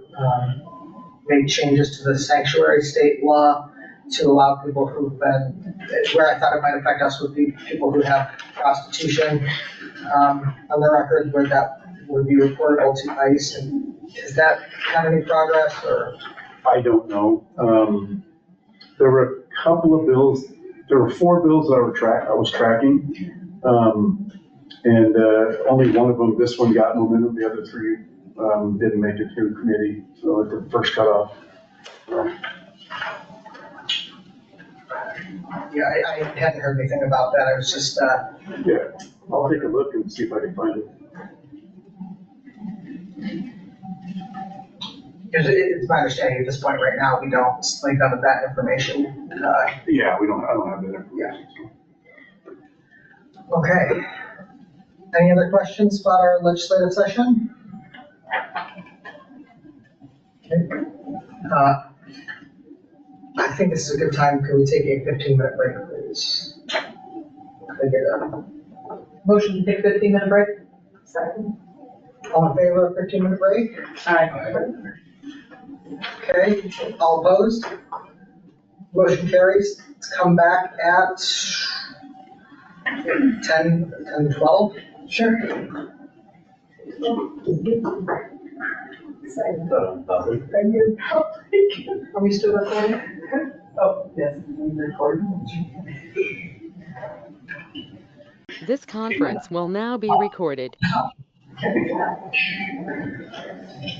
make changes to the sanctuary state law to allow people who've been, where I thought it might affect us would be people who have prostitution on their record, where that would be reportable to ICE? And does that have any progress, or? I don't know. There were a couple of bills. There were 4 bills that I was tracking, and only one of them, this one, got momentum. The other 3 didn't make it through committee, so at the first cutoff. Yeah, I hadn't heard anything about that. I was just. Yeah, I'll take a look and see if I can find it. Because it's my understanding at this point right now, we don't link none of that information. Yeah, I don't have that information. Yeah. Okay. Any other questions about our legislative session? Okay. I think this is a good time. Could we take a 15-minute break, please? Could I get a Motion to take 15-minute break? Second. all in favor of 15-minute break? Aye. Okay, all opposed? Motion carries. Let's come back at 10:12. Sure. Are we still recording? Oh, yes, we're recording. This conference will now be recorded.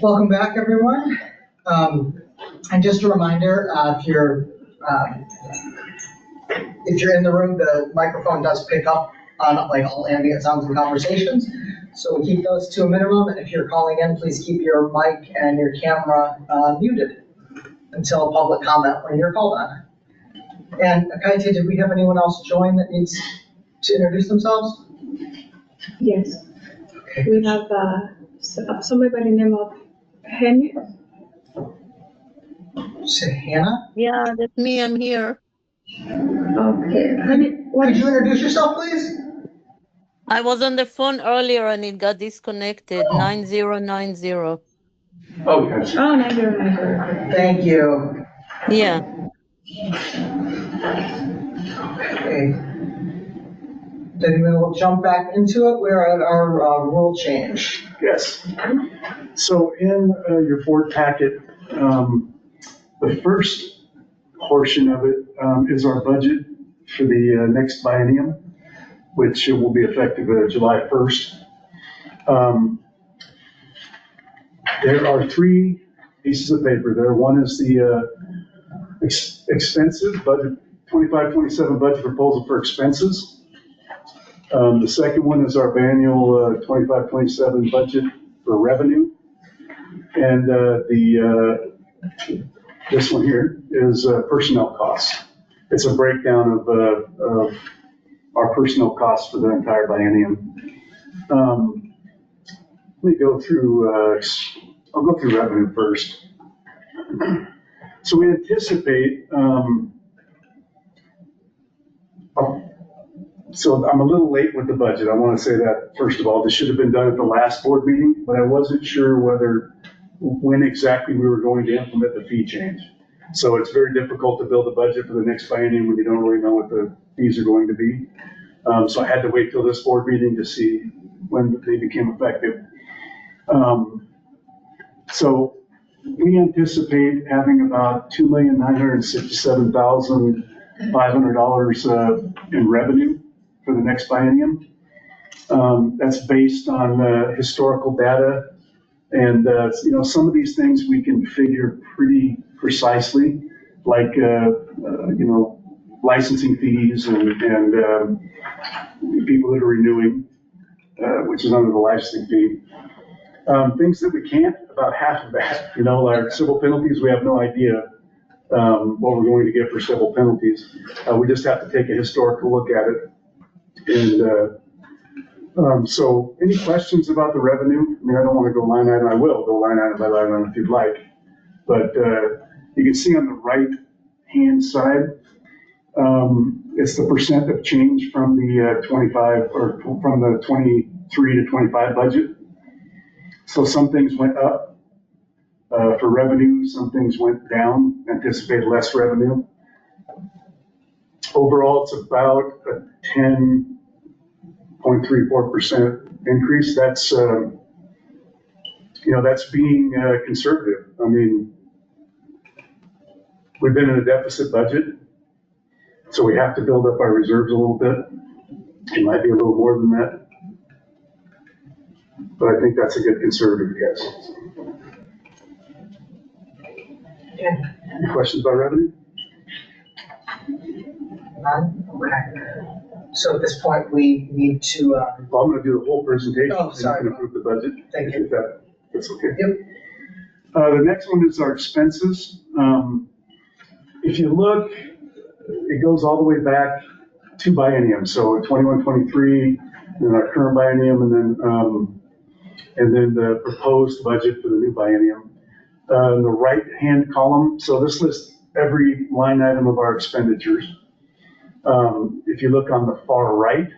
Welcome back, everyone. And just a reminder, if you're in the room, the microphone does pick up on like all ambient sounds and conversations. So we keep those to a minimum. And if you're calling in, please keep your mic and your camera muted until public comment when you're called on. And Kaite, did we have anyone else join that needs to introduce themselves? Yes. We have somebody by the name of Henry. Say Hannah. Yeah, that's me, I'm here. Okay. Honey, Could you introduce yourself, please? I was on the phone earlier and it got disconnected, 9090. Okay. Oh, 9090. Thank you. Yeah. Okay. Then we'll jump back into it. We're at our rule change. Yes. So in your board packet, the first portion of it is our budget for the next biennium, which will be effective July 1st. There are three pieces of paper there. One is the expensive budget, 25-27 budget proposal for expenses. The second one is our biennial 25-27 budget for revenue. And this one here is personnel costs. It's a breakdown of our personnel costs for the entire biennium. Let me go through, I'll go through revenue first. So we anticipate, so I'm a little late with the budget. I want to say that, first of all, this should have been done at the last board meeting, but I wasn't sure when exactly we were going to implement the fee change. So it's very difficult to build a budget for the next biennium when you don't really know what the fees are going to be. So I had to wait till this board meeting to see when they became effective. So we anticipate having about $2,967,500 in revenue for the next biennium. That's based on historical data. And, some of these things we can figure pretty precisely, like, licensing fees and people that are renewing, which is under the licensing fee. Things that we can't, about half of that, like civil penalties, we have no idea what we're going to get for civil penalties. We just have to take a historical look at it. And so any questions about the revenue? I mean, I don't want to go line item. I will go line item by line item if you'd like. But you can see on the right-hand side, it's the percent of change from the 25 or from the 23 to 25 budget. So some things went up for revenue, some things went down, anticipated less revenue. Overall, it's about a 10.34% increase. That's, that's being conservative. I mean, we've been in a deficit budget, so we have to build up our reserves a little bit. It might be a little more than that, but I think that's a good conservative guess. Any questions about revenue? None? Okay. So at this point, we need to. Well, I'm going to do the whole presentation. Oh, sorry. And approve the budget. Thank you. That's okay. Yep. The next one is our expenses. If you look, it goes all the way back two bienniums, so 21, 23, and our current biennium, and then the proposed budget for the new biennium. In the right-hand column, so this lists every line item of our expenditures. If you look on the far right,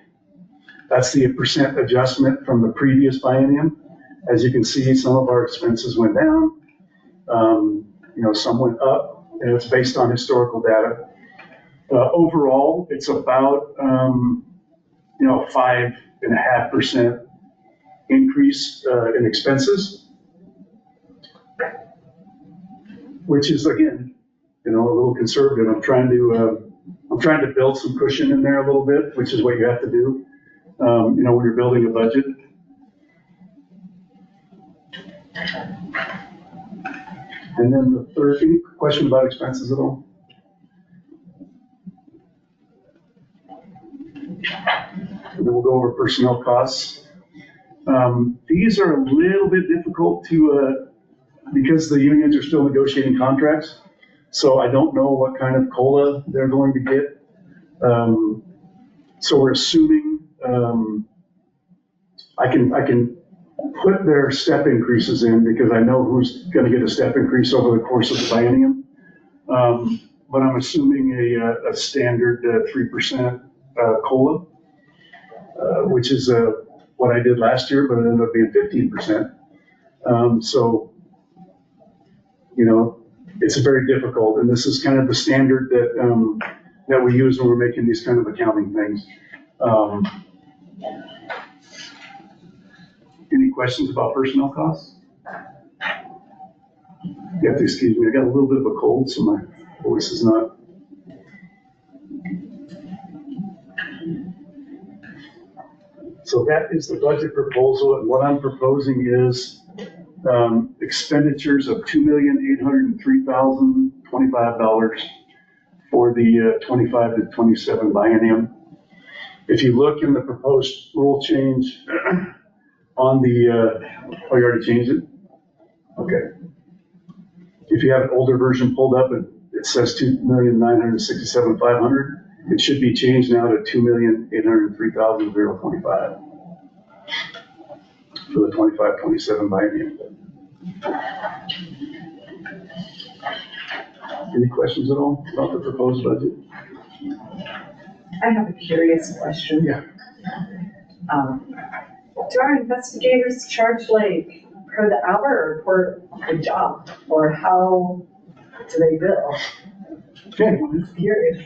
that's the percent adjustment from the previous biennium. As you can see, some of our expenses went down, some went up, and it's based on historical data. Overall, it's about, 5.5% increase in expenses, which is, again, a little conservative. I'm trying to build some cushion in there a little bit, which is what you have to do, when you're building a budget. And then the third, any question about expenses at all? And then we'll go over personnel costs. These are a little bit difficult to, because the unions are still negotiating contracts. So I don't know what kind of COLA they're going to get. So we're assuming, I can put their step increases in because I know who's going to get a step increase over the course of the biennium. But I'm assuming a standard 3% COLA, which is what I did last year, but it ended up being 15%. So, it's very difficult, and this is kind of the standard that we use when we're making these kind of accounting things. Any questions about personnel costs? You have to excuse me, I got a little bit of a cold, so my voice is not. So that is the budget proposal, and what I'm proposing is expenditures of $2,803,025 for the 25 to 27 biennium. If you look in the proposed rule change on the, oh, you already changed it? Okay. If you have an older version pulled up, it says $2,967,500. It should be changed now to $2,803,025 for the 25-27 biennium. Any questions at all about the proposed budget? I have a curious question. Yeah. Do our investigators charge like per the hour or per the job, or how do they bill? Okay. I'm curious.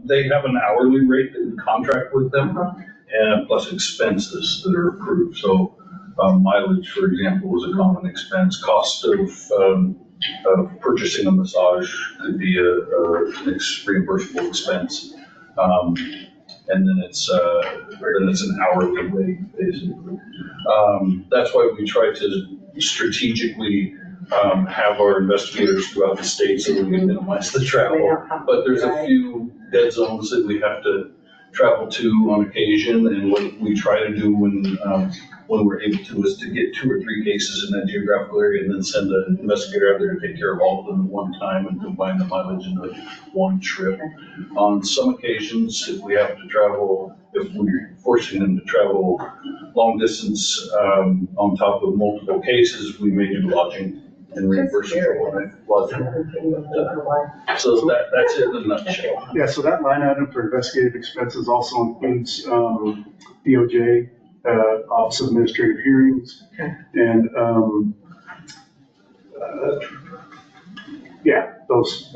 They have an hourly rate that we contract with them, and plus expenses that are approved. So mileage, for example, is a common expense. Cost of purchasing a massage could be an reimbursable expense. And then it's an hourly rate, basically. That's why we try to strategically have our investigators throughout the state so that we can minimize the travel. But there's a few dead zones that we have to travel to on occasion, and what we try to do when we're able to is to get 2 or 3 cases in that geographical area and then send an investigator out there to take care of all of them at one time and combine the mileage into one trip. On some occasions, if we have to travel, if we're forcing them to travel long distance on top of multiple cases, we may do lodging and reimburse for lodging. So that's it in a nutshell. Yeah, so that line item for investigative expenses also includes DOJ, Office of Administrative Hearings, and those.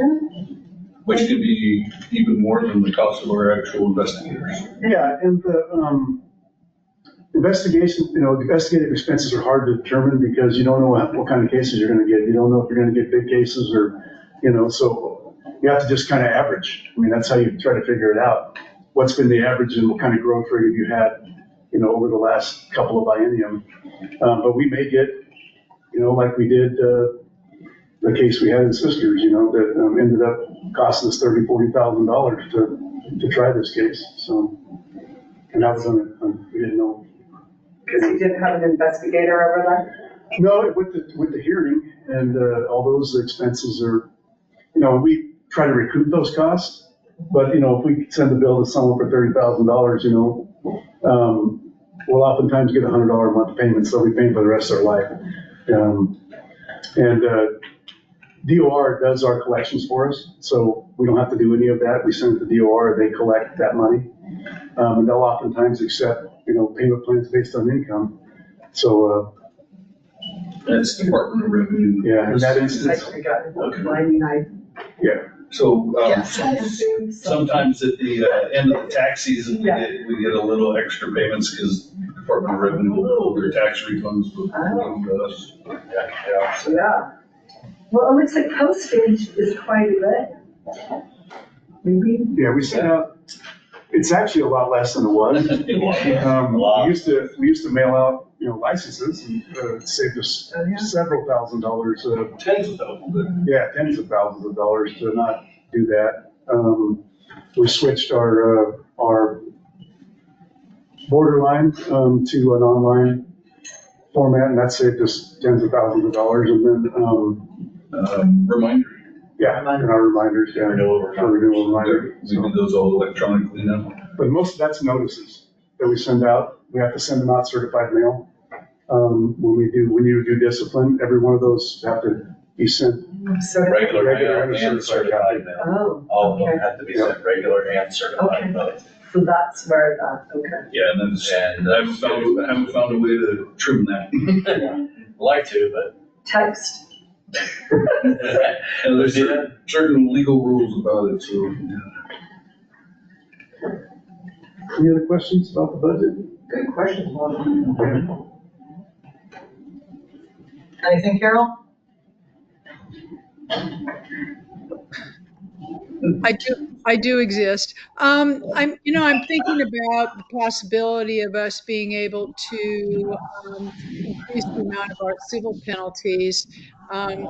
Which could be even more than the cost of our actual investigators. Yeah, and the investigative expenses are hard to determine because you don't know what kind of cases you're going to get. You don't know if you're going to get big cases or, so you have to just kind of average. I mean, that's how you try to figure it out. What's been the average and what kind of growth rate have you had, over the last couple of biennium. But we may get, like we did the case we had in Sisters, that ended up costing us $30,000, $40,000 to try this case. So, and that was we didn't know. Because you didn't have an investigator over there? No, with the hearing and all those expenses are, we try to recoup those costs. But, you know, if we send a bill to someone for $30,000, you know, we'll oftentimes get $100 a month payments, they'll be paying for the rest of their life. DOR does our collections for us, so we don't have to do any of that. We send it to DOR, they collect that money. And they'll oftentimes accept, you know, payment plans based on income. So, That's Department of Revenue. yeah, in that instance, I got it. I mean, So, Yes. sometimes at the end of the tax season, we get a little extra payments because Department of Revenue will pull their tax refunds with us. Yeah. Well, it looks like postage is quite a bit. Maybe. yeah, we sent out, it's actually a lot less than it was. We used to mail out, you know, licenses and it saved us several $1,000s. Tens of thousands. Yeah, tens of thousands of dollars to not do that. We switched our borderline to an online format, and that saved us tens of thousands of dollars. And then, Reminder. yeah, and our reminders, yeah, for renewal reminders. We do those all electronically now. But most of that's notices that we send out. We have to send them out certified mail. When you do discipline, every one of those have to be sent. Regular Regular mail and certified mail. Oh, All of them okay. have to be sent regular and certified both. So that's where okay. Yeah, and then I haven't found a way to trim that. Like to, but. Text. And there's certain legal rules about it, so. Any other questions about the budget? Good question, Bob. Anything, Carol? I do exist. I'm thinking about the possibility of us being able to increase the amount of our civil penalties. And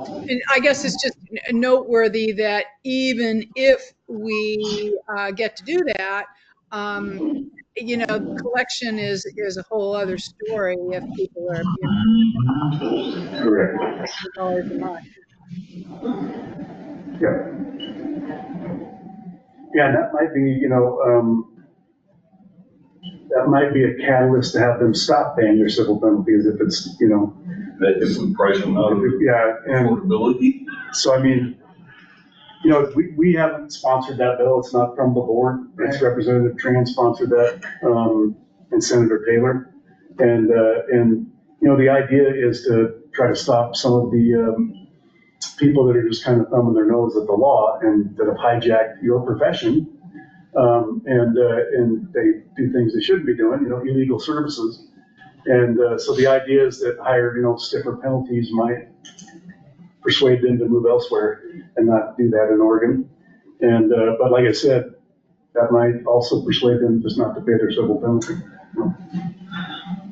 I guess it's just noteworthy that even if we get to do that, collection is a whole other story if people are Correct. $100 a month. Yeah. Yeah, and that might be, that might be a catalyst to have them stop paying their civil penalties if it's, If we price them out of yeah, and affordability. so, I mean, we haven't sponsored that bill. It's not from the board. It's Representative Tran sponsored that, and Senator Taylor. And the idea is to try to stop some of the, people that are just kind of thumbing their nose at the law and that have hijacked your profession. And they do things they shouldn't be doing, illegal services. And so the idea is that higher, stiffer penalties might persuade them to move elsewhere and not do that in Oregon. And, but like I said, that might also persuade them just not to pay their civil penalty.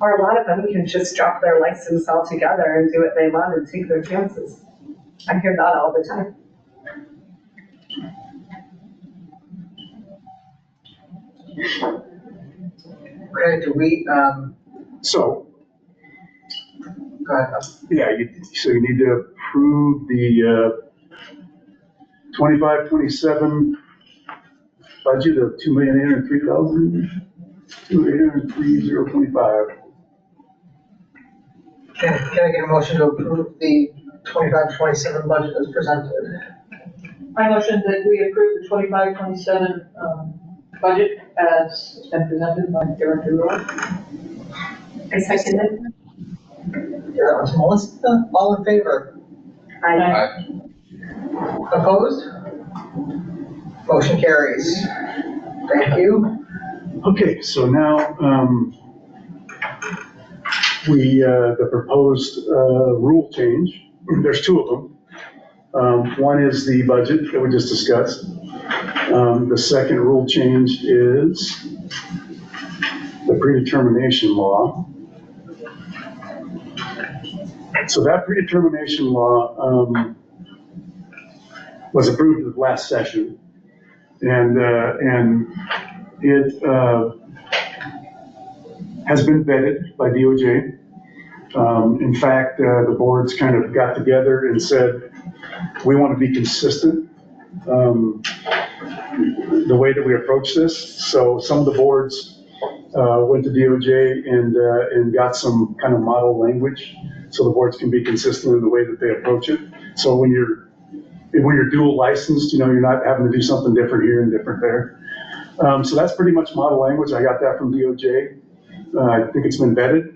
Or a lot of them can just drop their license altogether and do what they want and take their chances. I hear that all the time. Okay, do we, So, go ahead. yeah, so you need to approve the 25-27 budget of $2,803,000, $2,803,025. Can I get a motion to approve the 25-27 budget as presented? I motion that we approve the 25-27 budget as been presented by Director Roy. I second it. Yeah, that was Melissa. All in favor? Aye. Opposed? Motion carries. Thank you. Okay, so now, the proposed rule change, there's two of them. One is the budget that we just discussed. The second rule change is the predetermination law. So that predetermination law was approved at the last session, and it has been vetted by DOJ. In fact, the boards kind of got together and said, we want to be consistent the way that we approach this. So some of the boards went to DOJ and got some kind of model language, so the boards can be consistent in the way that they approach it. So when you're dual licensed, you're not having to do something different here and different there. So that's pretty much model language. I got that from DOJ. I think it's been vetted,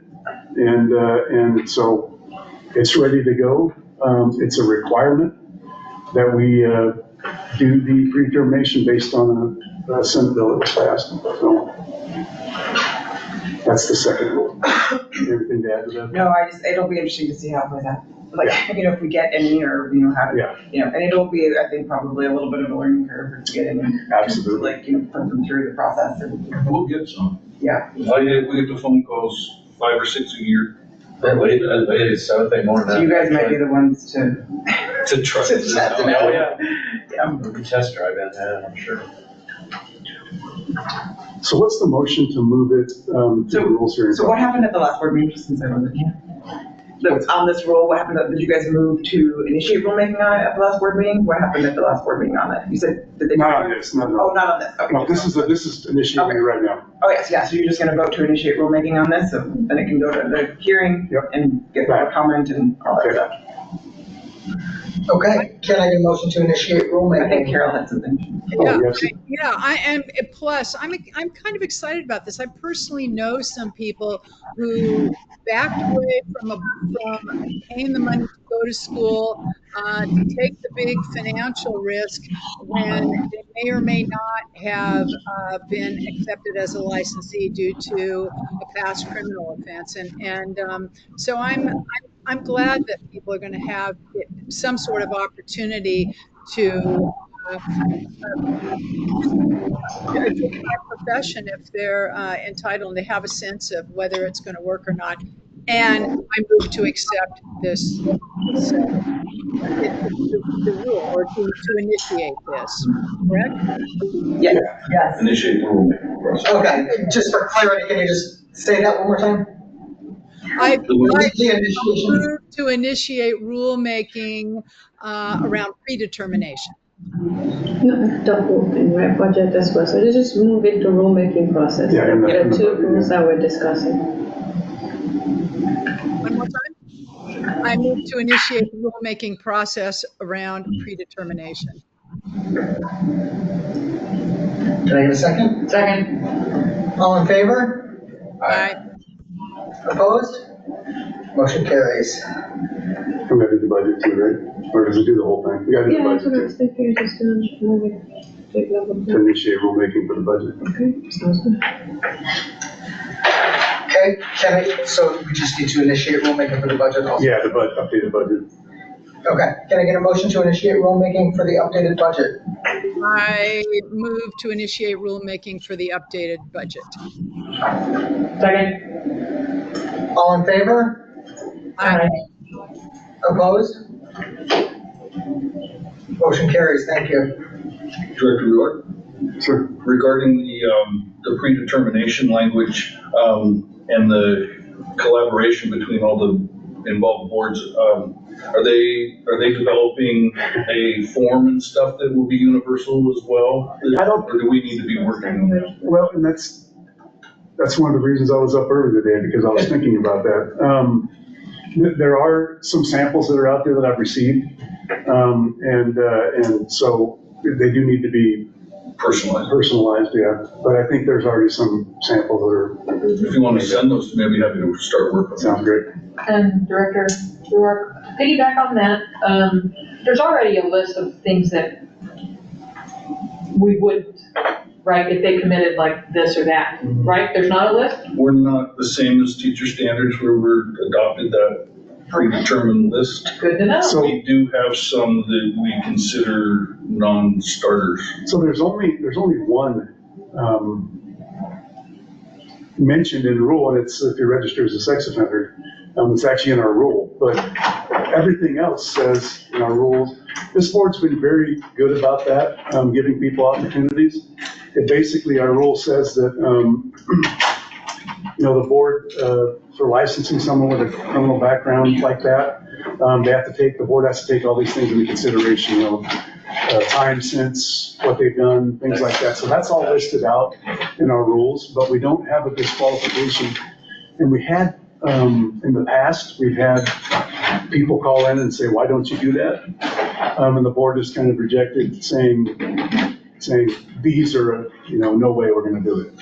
and so it's ready to go. It's a requirement that we do the predetermination based on a Senate bill that was passed. So that's the second rule. Anything to add to that? No, it'll be interesting to see how it plays out. Like, if we get any or, how, Yeah. and it'll be, I think, probably a little bit of a learning curve to get any. Absolutely. Like, put them through the process and, We'll get some. yeah. We get the phone calls 5 or 6 a year But wait, it's, I would think more than that. So you guys might be the ones to. to try. To test it out. Yeah. We test drive in that, I'm sure. So what's the motion to move it to the rules hearing? So what happened at the last board meeting, just since I wasn't here? On this rule, what happened, did you guys move to initiate rulemaking on it at the last board meeting? What happened at the last board meeting on it? You said, did they? Not on this, no. Oh, not on this, okay. No, this is initiating it right now. Oh, yes, yeah, so you're just gonna vote to initiate rulemaking on this, so then it can go to the hearing and get the comment and all that stuff. Okay, can I get a motion to initiate rulemaking? I think Carol had something. Yeah, plus, I'm kind of excited about this. I personally know some people who backed away from paying the money to go to school, to take the big financial risk when they may or may not have been accepted as a licensee due to a past criminal offense. So I'm glad that people are going to have some sort of opportunity to take our profession if they're entitled and they have a sense of whether it's going to work or not. And I move to accept this the rule, or to initiate this, correct? Yes. Initiate the rulemaking process. Okay, just for clarity, can you just say that one more time? I initiation. move to initiate rulemaking around predetermination. No, the whole thing, right, budget as well, so just move into rulemaking process. Yeah, and There are two rules that we're discussing. One more time. I move to initiate the rulemaking process around predetermination. Can I get a second? Second. All in favor? Aye. Opposed? Motion carries. We gotta do the budget too, right? Or does it do the whole thing? We gotta do the Yeah, that's budget what I was too. thinking, just move it, big level. To initiate rulemaking for the budget. Okay, sounds good. Okay, so we just need to initiate rulemaking for the budget also? Yeah, the updated budget. Okay, can I get a motion to initiate rulemaking for the updated budget? I move to initiate rulemaking for the updated budget. Second. All in favor? Aye. Opposed? Motion carries, thank you. Director York, Sure. regarding the predetermination language and the collaboration between all the involved boards, are they developing a form and stuff that will be universal as well? Or do we need to be working on that? Well, and that's one of the reasons I was up early today, because I was thinking about that. There are some samples that are out there that I've received, and so they do need to be personalized, yeah. But I think there's already some samples that are. If you want to send those to me, I'd be happy to start working. Sounds great. And Director York, piggyback on that, there's already a list of things that we wouldn't, right, if they committed like this or that, right? There's not a list? We're not the same as teacher standards where we're adopted that predetermined list. Good to know. So We do have some that we consider non-starters. So there's only one mentioned in the rule, and it's if you register as a sex offender. It's actually in our rule, but everything else says in our rules. This board's been very good about that, giving people opportunities. It basically, our rule says that the board for licensing someone with a criminal background like that, the board has to take all these things into consideration. time since, what they've done, things like that. So that's all listed out in our rules, but we don't have a disqualification. And we had, in the past, we've had people call in and say, why don't you do that? And the board has kind of rejected, saying these are, no way we're gonna do it.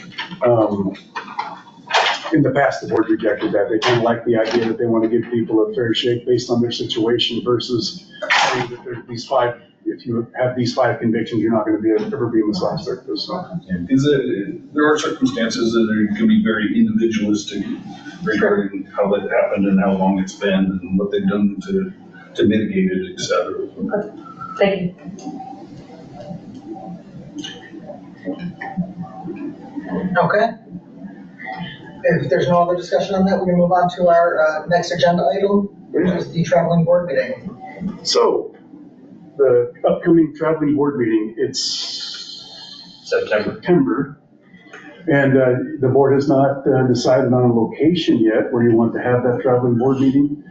In the past, the board rejected that. They kind of like the idea that they want to give people a fair shake based on their situation versus saying that there's these 5, if you have these 5 convictions, you're not going to ever be a massage therapist. So. There are circumstances that can be very individualistic regarding how that happened and how long it's been and what they've done to mitigate it, et cetera. Thank you. Okay. If there's no other discussion on that, we can move on to our next agenda item, which is the traveling board meeting. So, the upcoming traveling board meeting, it's September. And the board has not decided on a location yet where you want to have that traveling board meeting.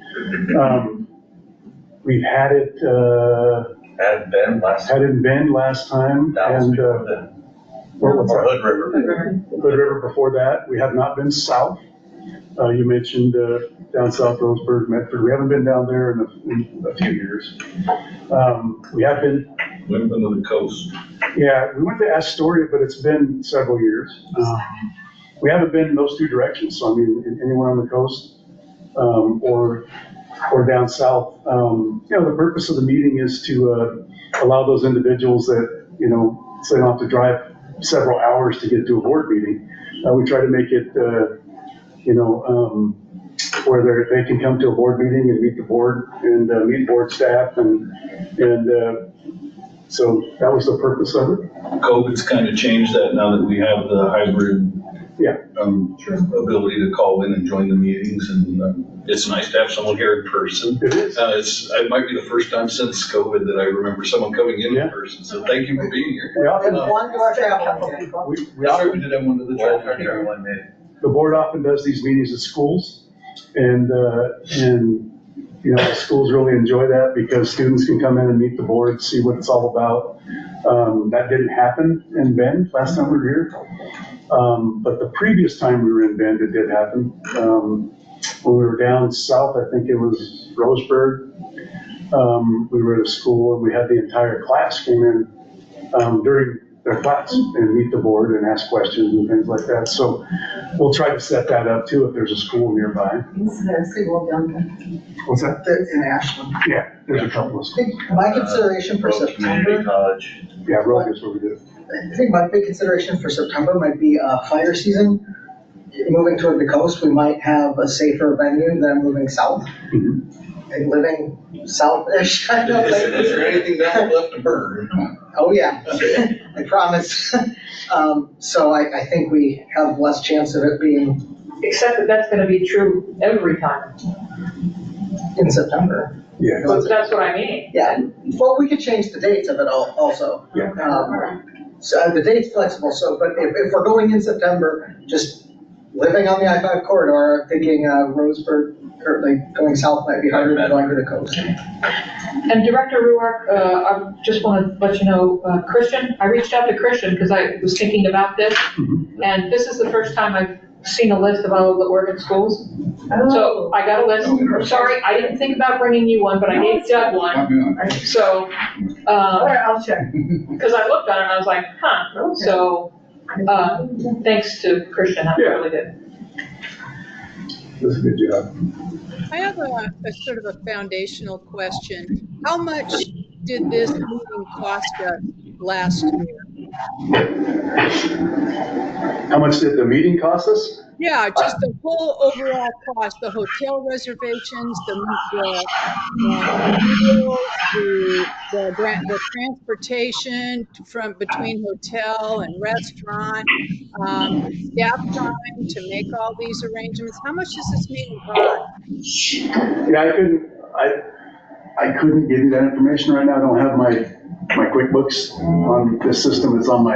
We've had it. Had it been last time. And Hood River. Hood River before that. We have not been south. You mentioned down south, Roseburg, Medford. We haven't been down there in a few years. We haven't been to the coast. Yeah, we went to Astoria, but it's been several years. We haven't been in those 2 directions. So I mean, anywhere on the coast or down south. The purpose of the meeting is to allow those individuals that so they don't have to drive several hours to get to a board meeting. We try to make it, where they can come to a board meeting and meet the board and meet board staff and so that was the purpose of it. COVID's kind of changed that now that we have the hybrid ability to call in and join the meetings, and it's nice to have someone here in person. It is. It might be the first time since COVID that I remember someone coming in person, so thank you for being here. We often did have one to our travel meeting. The board often does these meetings at schools, and the schools really enjoy that because students can come in and meet the board, see what it's all about. That didn't happen in Bend last time we were here. But the previous time we were in Bend, it did happen. When we were down south, I think it was Roseburg. We were at a school and we had the entire class came in during their class and meet the board and ask questions and things like that. So we'll try to set that up too if there's a school nearby. What's that? In Ashland. Yeah, there's a couple of schools. My consideration for September. College. Yeah, Rogue is what we do. I think my big consideration for September might be fire season. Moving toward the coast, we might have a safer venue than moving south. And living south-ish, I know. Is there anything down left to burn? Oh, yeah, I promise. So I think we have less chance of it being. Except that that's gonna be true every time. In September. Yeah. That's what I mean. Yeah, well, we could change the dates of it also. Yeah. So the date's flexible, so, but if we're going in September, just living on the I-5 corridor, thinking Roseburg, or like going south might be harder than going to the coast. And Director Ruark, I just want to let you know, Christian, I reached out to Christian because I was thinking about this, and this is the first time I've seen a list of all of the Oregon schools. So I got a list. Sorry, I didn't think about bringing you one, but I gave Doug one. So, I'll check. because I looked on it and I was like, huh. So, thanks to Christian, that was really good. That's a good job. I have a sort of a foundational question. How much did this meeting cost us last year? How much did the meeting cost us? Yeah, just the whole overall cost, the hotel reservations, the transportation from between hotel and restaurant, staff time to make all these arrangements. How much does this meeting cost? Yeah, I couldn't give you that information right now. I don't have my QuickBooks on the system. It's on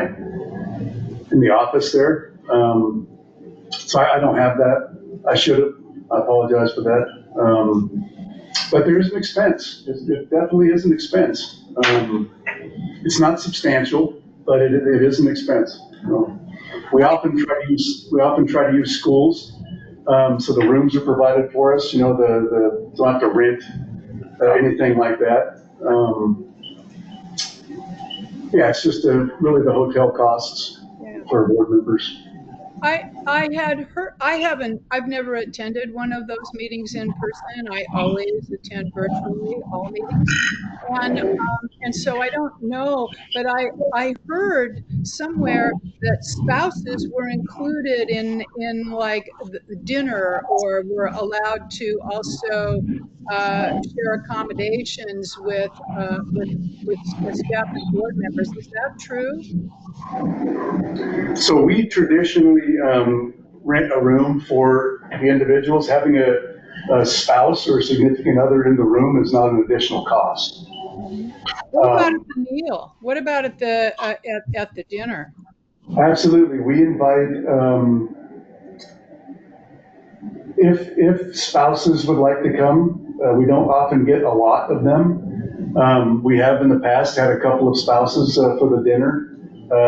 in the office there. So I don't have that. I should have. I apologize for that. But there is an expense. It definitely is an expense. It's not substantial, but it is an expense. We often try to use schools, so the rooms are provided for us, don't have to rent, anything like that. Yeah, it's just really the hotel costs for board members. I've never attended one of those meetings in person. I always attend virtually all meetings. And so I don't know, but I heard somewhere that spouses were included in like the dinner, or were allowed to also share accommodations with staff and board members. Is that true? So we traditionally rent a room for the individuals. Having a spouse or a significant other in the room is not an additional cost. What about at the meal? What about at the dinner? Absolutely, we invite, if spouses would like to come, we don't often get a lot of them. We have in the past had a couple of spouses for the dinner.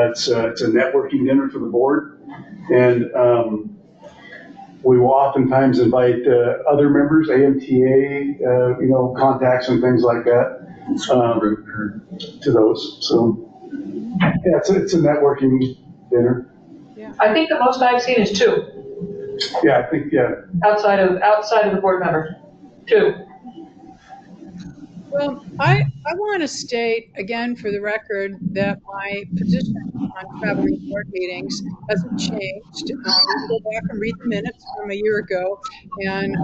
It's a networking dinner for the board, and we will oftentimes invite other members, AMTA, contacts and things like that, to those. So, yeah, it's a networking dinner. Yeah. I think the most I've seen is 2. Yeah, I think, yeah. Outside of the board member, 2. Well, I want to state again for the record that my position on traveling board meetings hasn't changed. You can go back and read the minutes from a year ago, and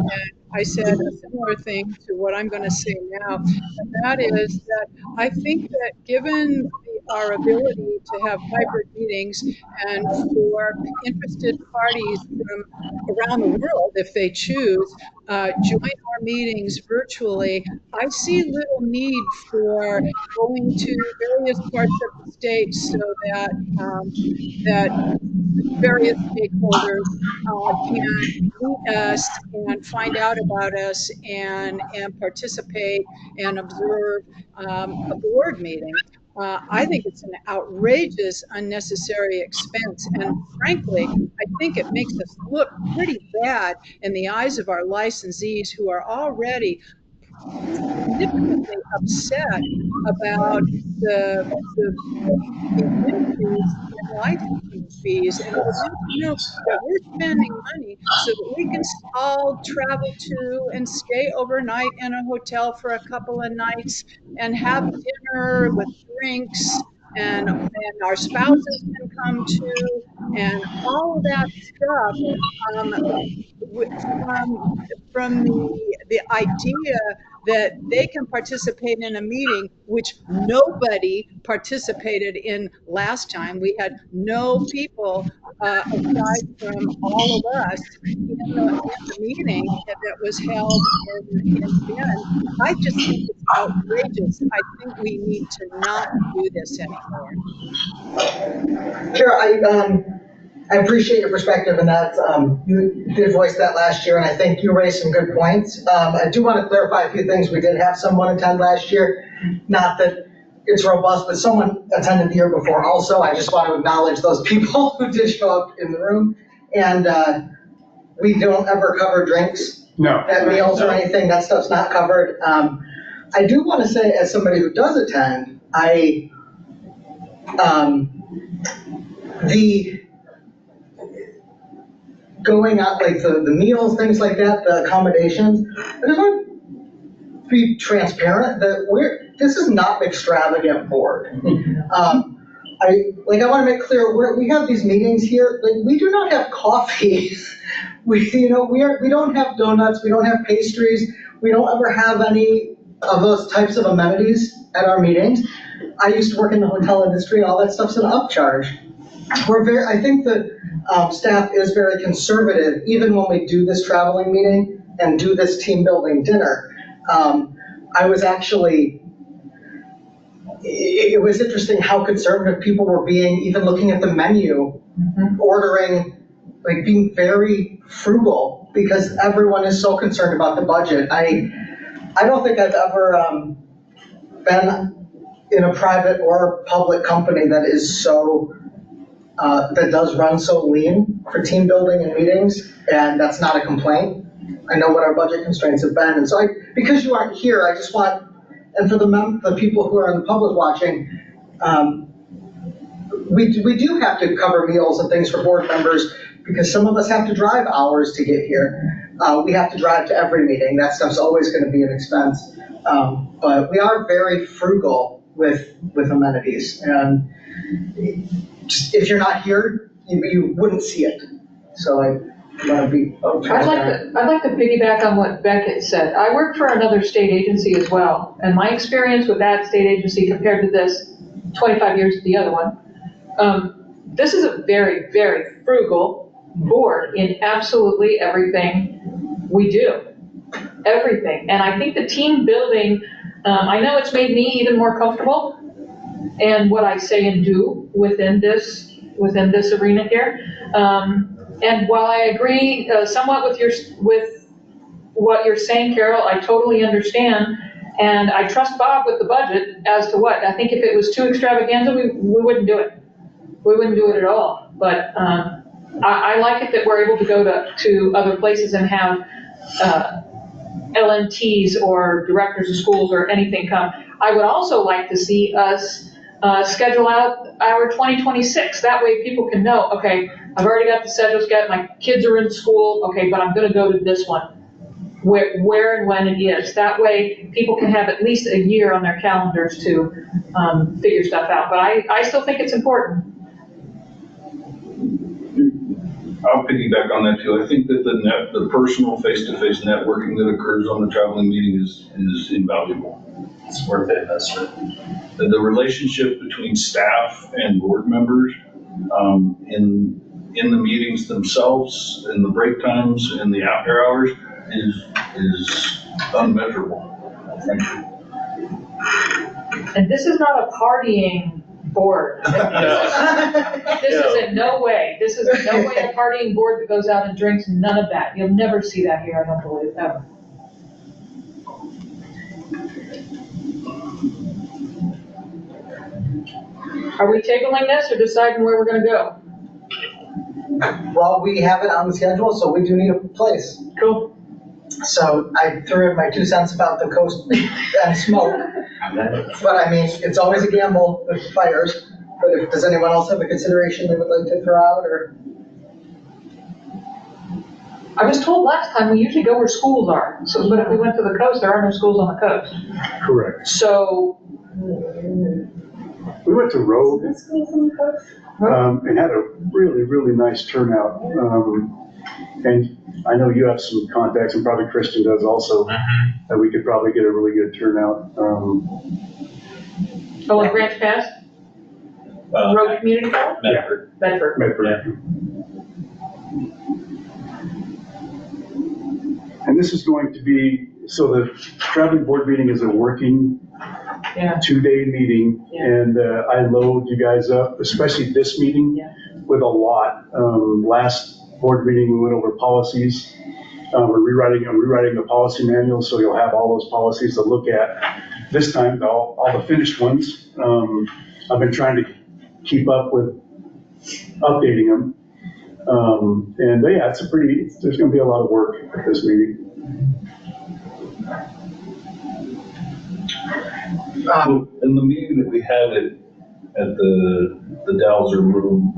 I said a similar thing to what I'm going to say now, and that is that I think that given our ability to have hybrid meetings, and for interested parties from around the world, if they choose, join our meetings virtually, I see little need for going to various parts of the state so that that various stakeholders can meet us and find out about us and participate and observe a board meeting. I think it's an outrageous, unnecessary expense. And frankly, I think it makes us look pretty bad in the eyes of our licensees, who are already significantly upset about the increase in licensing fees. And that we're spending money so that we can all travel to and stay overnight in a hotel for a couple of nights and have dinner with drinks, and our spouses can come too, and all of that stuff, from the idea that they can participate in a meeting which nobody participated in last time. We had no people aside from all of us in the meeting that was held in Bend. I just think it's outrageous. I think we need to not do this anymore. Kara, I appreciate your perspective, and that you did voice that last year, and I think you raised some good points. I do want to clarify a few things. We did have someone attend last year. Not that it's robust, but someone attended the year before also. I just want to acknowledge those people who did show up in the room. And we don't ever cover drinks at meals or anything. That stuff's not covered. I do want to say, as somebody who does attend, going out, like the meals, things like that, the accommodations, I just want to be transparent that this is not an extravagant board. I want to make clear, we have these meetings here, like, we do not have coffee. We don't have donuts, we don't have pastries, we don't ever have any of those types of amenities at our meetings. I used to work in the hotel industry, all that stuff's an upcharge. I think that staff is very conservative, even when we do this traveling meeting and do this team building dinner. It was interesting how conservative people were being, even looking at the menu, ordering, like being very frugal, because everyone is so concerned about the budget. I don't think I've ever been in a private or public company that is so, that does run so lean for team building and meetings, and that's not a complaint. I know what our budget constraints have been, and so because you aren't here, I just want, and for the people who are in the public watching, we do have to cover meals and things for board members, because some of us have to drive hours to get here. We have to drive to every meeting. That stuff's always gonna be an expense. But we are very frugal with amenities, and just, if you're not here, you wouldn't see it. So I want to be. I'd like to piggyback on what Beckett said. I work for another state agency as well, and my experience with that state agency compared to this, 25 years at the other one, this is a very, very frugal board in absolutely everything we do. Everything. And I think the team building, I know it's made me even more comfortable in what I say and do within this arena here. And while I agree somewhat with what you're saying, Carol, I totally understand. And I trust Bob with the budget as to what. I think if it was too extravaganza, we wouldn't do it. We wouldn't do it at all. But I like it that we're able to go to other places and have LNTs or directors of schools or anything come. I would also like to see us schedule out our 2026. That way people can know, okay, I've already got the schedule set, my kids are in school, okay, but I'm gonna go to this one. Where and when it is. That way people can have at least a year on their calendars to figure stuff out. But I still think it's important. I'll piggyback on that too. I think that the personal face-to-face networking that occurs on the traveling meeting is invaluable. It's worth it, that's right. The relationship between staff and board members in the meetings themselves, in the break times, in the after hours is unmeasurable. Thank you. And this is not a partying board. This is in no way a partying board that goes out and drinks, none of that. You'll never see that here, I don't believe, ever. Are we tabling this or deciding where we're gonna go? Well, we have it on the schedule, so we do need a place. Cool. So I threw in my 2 cents about the coast and smoke. But I mean, it's always a gamble with fires. But does anyone else have a consideration they would like to throw out, or? I was told last time we usually go where schools are. So, but if we went to the coast, there are no schools on the coast. Correct. So. We went to Rogue, and had a really, really nice turnout. And I know you have some contacts, and probably Christian does also, that we could probably get a really good turnout. Oh, in Grants Pass? Road Community College? Medford. Medford. And this is going to be, so the traveling board meeting is a working 2-day meeting, and I load you guys up, especially this meeting, with a lot. Last board meeting, we went over policies. I'm rewriting the policy manual, so you'll have all those policies to look at. This time, all the finished ones. I've been trying to keep up with updating them. And there's gonna be a lot of work at this meeting. In the meeting that we had at the Dowser room,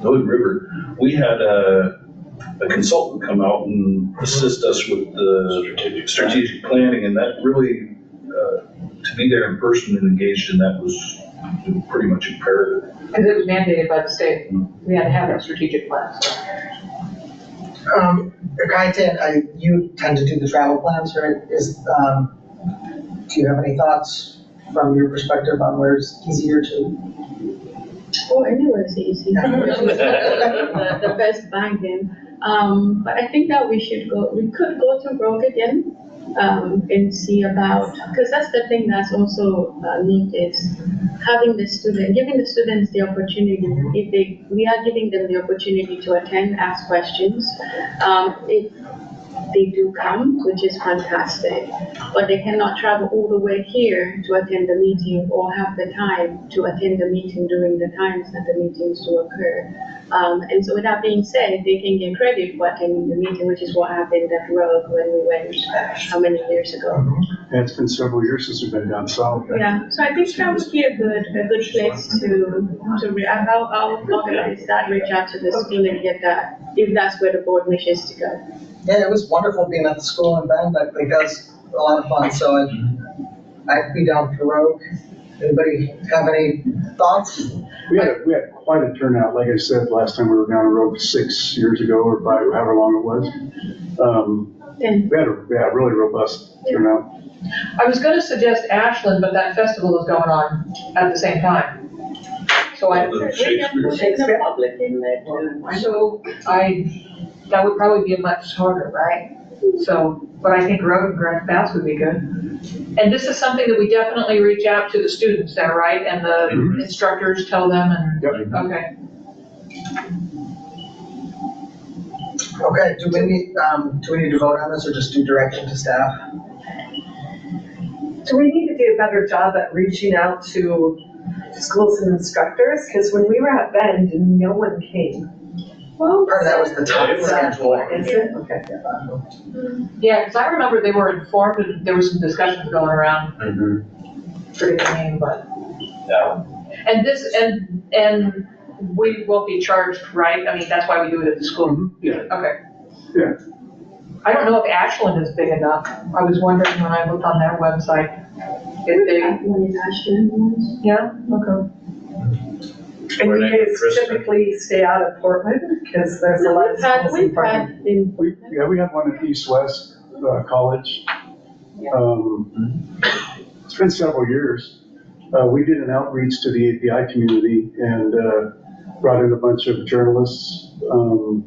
Wood River, we had a consultant come out and assist us with the strategic planning, and that really, to be there in person and engaged in that was pretty much imperative. Because it was mandated by the state. We had to have that strategic plan, so. Kaiten, you tend to do the travel plans, right? Do you have any thoughts from your perspective on where it's easier to? Oh, anywhere is easy. The best banking. But I think that we could go to Rogue again, and see about, because that's the thing that's also neat is giving the students the opportunity, we are giving them the opportunity to attend, ask questions. they do come, which is fantastic. But they cannot travel all the way here to attend the meeting or have the time to attend the meeting during the times that the meetings do occur. And so with that being said, they can get credit for attending the meeting, which is what happened at Rogue when we went how many years ago. Yeah, it's been several years since we've been down south. Yeah, so I think that would be a good place I'll organize that, reach out to the school and get that, if that's where the board wishes to go. Yeah, it was wonderful being at the school in Bend. I think that was a lot of fun, so I'd be down for Rogue. Anybody have any thoughts? We had quite a turnout, like I said, last time we were down the road 6 years ago, or 5, however long it was. We had a really robust turnout. I was gonna suggest Ashland, but that festival is going on at the same time. So Shakespeare. that would probably be a much harder, right? So, but I think Road and Grants Pass would be good. And this is something that we definitely reach out to the students there, right? And the instructors tell them and, okay. Okay, do we need to vote on this or just do direction to staff? Do we need to do a better job at reaching out to schools and instructors? Because when we were at Bend, no one came. Well, Part of that was the time schedule. Is it? Okay. Yeah, because I remember they were informed and there was some discussions going around. Pretty name, but. Yeah. And we won't be charged, right? I mean, that's why we do it at the school. Yeah. Okay. Yeah. I don't know if Ashland is big enough. I was wondering when I looked on their website if they. Yeah, okay. And you guys typically stay out of Portland because there's a lot of schools in Portland. We had one at East West College. It's been several years. We did an outreach to the API community and brought in a bunch of journalists to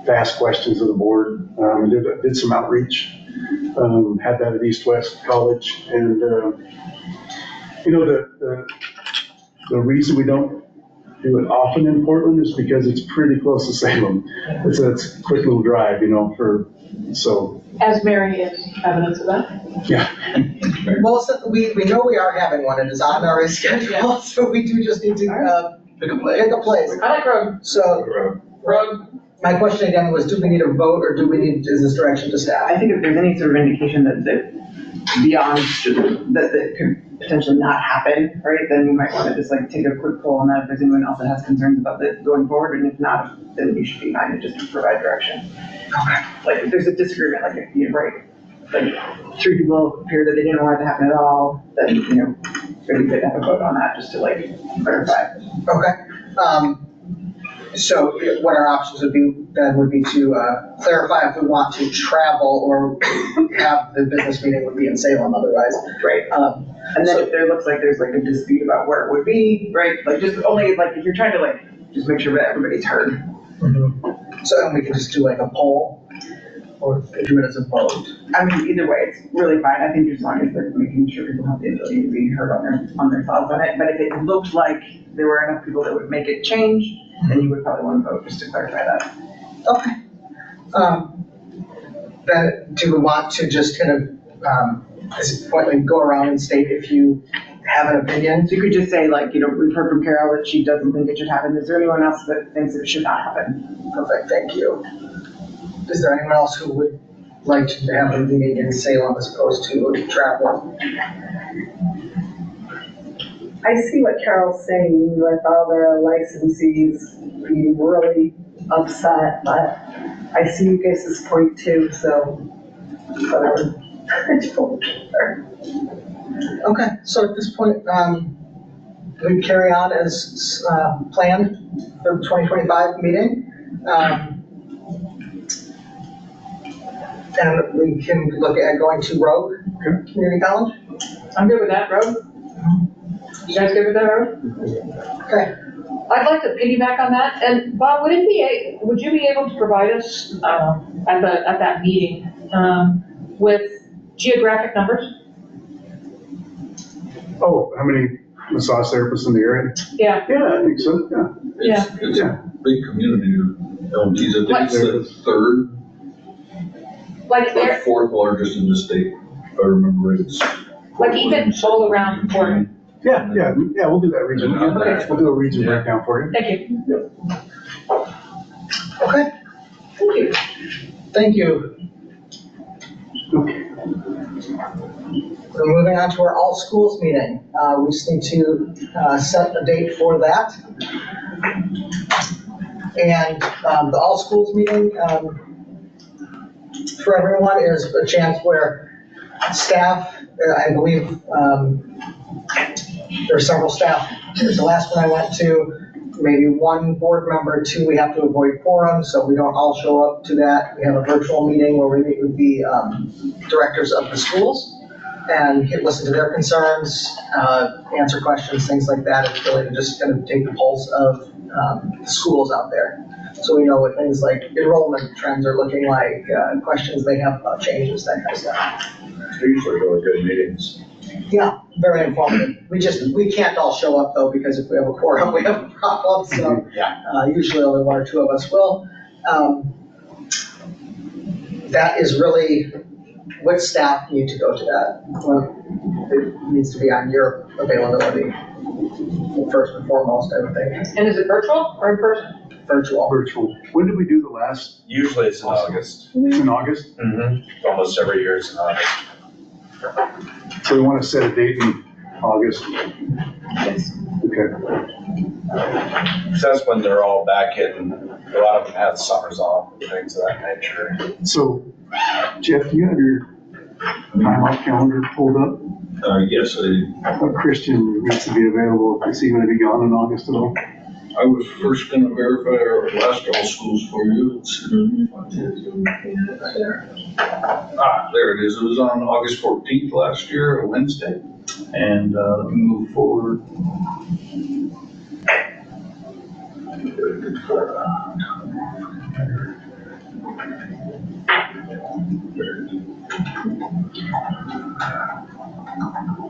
ask questions of the board. And did some outreach. Had that at East West College, and the reason we don't do it often in Portland is because it's pretty close to Salem. It's a quick little drive, so. As Mary is evidence of that. Yeah. Well, so we know we are having one. It is on our schedule, so we do just need to pick a place. I like Road. So, Road. my question again was, do we need a vote or is this direction to staff? I think if there's any sort of indication that beyond that could potentially not happen, right, then you might want to just like take a quick poll on that if there's anyone else that has concerns about that going forward, and if not, then you should be fine to just provide direction. Okay. Like if there's a disagreement, like if you right, like 3 people appear that they didn't want it to happen at all, then it's really good to have a vote on that just to like clarify. Okay. So what our options would be to clarify if we want to travel or have the business meeting would be in Salem otherwise. Right. And then if there looks like there's like a dispute about where it would be, right, like just only like if you're trying to like just make sure that everybody's heard. So then we can just do like a poll or do it as a vote. I mean, either way, it's really fine. I think as long as they're making sure people have the ability to be heard on their thoughts on it. But if it looked like there were enough people that would make it change, then you would probably want to vote just to clarify that. Okay. Then do we want to just kind of, at this point, like go around and state if you have an opinion? So you could just say like, we've heard from Carol that she doesn't think it should happen. Is there anyone else that thinks it should not happen? Perfect, thank you. Is there anyone else who would like to have a meeting in Salem as opposed to travel? I see what Carol's saying with all the licensees being really upset, but I see you guys' point too, so whatever. Okay, so at this point, we carry on as planned for the 2025 meeting. And we can look at going to Rogue Community College. I'm good with that, Road. You guys good with that, Road? Okay. I'd like to piggyback on that, and Bob, would you be able to provide us, at that meeting, with geographic numbers? Oh, how many massage therapists in the area? Yeah. Yeah, I think so, yeah. It's a big community of LMDs. I think it's the third Like The there, fourth largest in the state, if I remember right. It's like even all around Portland. Yeah, we'll do that region. Okay. We'll do a region breakdown for you. Thank you. Okay, Thank you. thank you. Okay. We're moving on to our all schools meeting. We just need to set a date for that. And the all schools meeting for everyone is a chance where staff, I believe there are several staff. The last one I went to, maybe one board member, two, we have to avoid quorum, so we don't all show up to that. We have a virtual meeting where we meet with the directors of the schools and listen to their concerns, answer questions, things like that. It's really just going to take the pulse of the schools out there. So we know what things like enrollment trends are looking like, questions they have about changes, that kind of stuff. They're usually really good meetings. Yeah, very informative. We can't all show up though, because if we have a quorum, we have a problem, so. Usually only one or two of us will. That is really, what staff need to go to that? Well, it needs to be on your availability, first and foremost, I would think. And is it virtual or in person? Virtual. Virtual. When did we do the last? Usually it's in August. It's in August? Mm-hmm. Almost every year it's in August. So we want to set a date in August? Yes. Okay. So that's when they're all back in, a lot of them have summers off, things of that nature. So, Jeff, do you have your time off calendar pulled up? Yes, Christian needs to be available. Is he going to be gone in August at all? I was first going to verify our last all schools for you. There it is. It was on August 14th last year, a Wednesday. And let me move forward.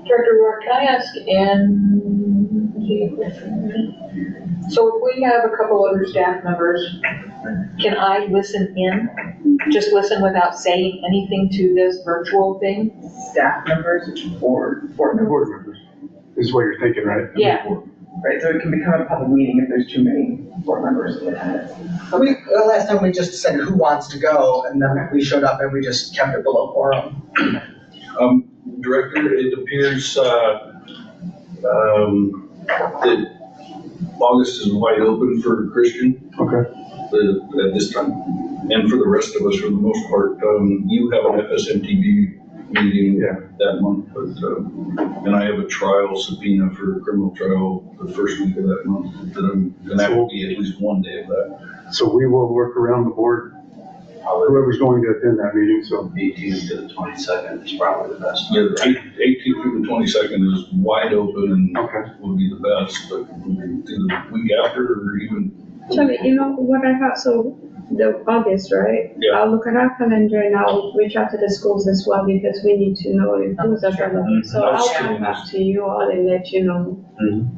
Director Rourke, can I ask so if we have a couple other staff members, can I listen in? Just listen without saying anything to this virtual thing? Staff members or board members? Board members, is what you're thinking, right? Yeah. Right, so it can become a public meeting if there's too many board members in attendance. Last time we just said who wants to go, and then we showed up and we just kept it below quorum. Director, it appears that August is wide open for Christian. Okay. At this time. And for the rest of us, for the most part, you have an FSMTV meeting that month, but, and I have a trial subpoena for a criminal trial the first week of that month, that I'm gonna have to be at least one day of that. So we will work around the board, whoever's going to attend that meeting, so. 18th to the 22nd is probably the best. Yeah, the 18th through the 22nd is wide open and Okay. would be the best, but we can do the week after or even. Charlie, you know what I have, so the August, right? Yeah. I'll look at our calendar and I'll reach out to the schools as well because we need to know if who's available. So I'll come back to you all and let you know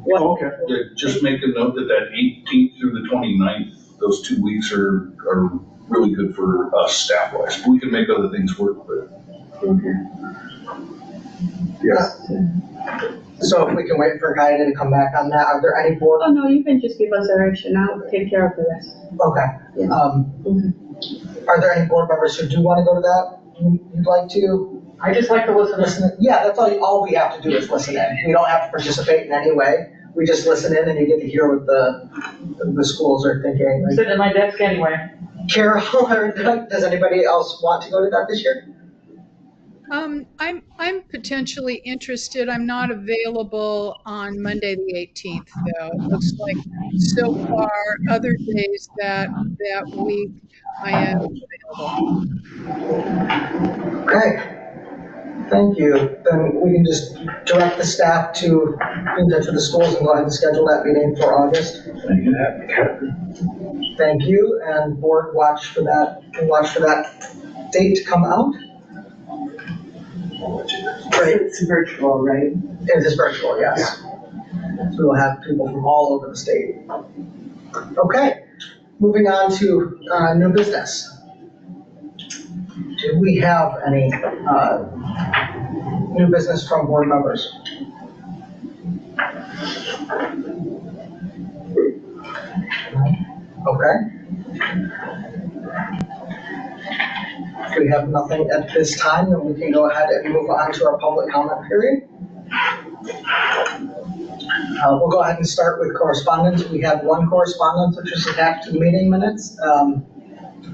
what. Okay. Yeah, just make a note that that 18th through the 29th, those 2 weeks are really good for us staff-wise. We can make other things work, but. Yes. So if we can wait for Gaida to come back on that, are there any board? Oh, no, you can just give us direction. I'll take care of the rest. Okay. Yeah. Are there any board members who do want to go to that? You'd like to? I just like to listen. Yeah, that's all we have to do is listen in. We don't have to participate in any way. We just listen in and you get to hear what the schools are thinking. I'm sitting at my desk anyway. Carol, or does anybody else want to go to that this year? I'm potentially interested. I'm not available on Monday, the 18th, though. It looks like so far, other days that week, I am available. Okay. Thank you. Then we can just direct the staff to be in touch with the schools and go ahead and schedule that meeting for August. Thank you, and board watch for that date to come out. Great. It's virtual, right? It is virtual, yes. So we'll have people from all over the state. Okay, moving on to new business. Do we have any new business from board members? Okay. If we have nothing at this time, then we can go ahead and move on to our public comment period. We'll go ahead and start with correspondence. We have one correspondence which is attached to the meeting minutes.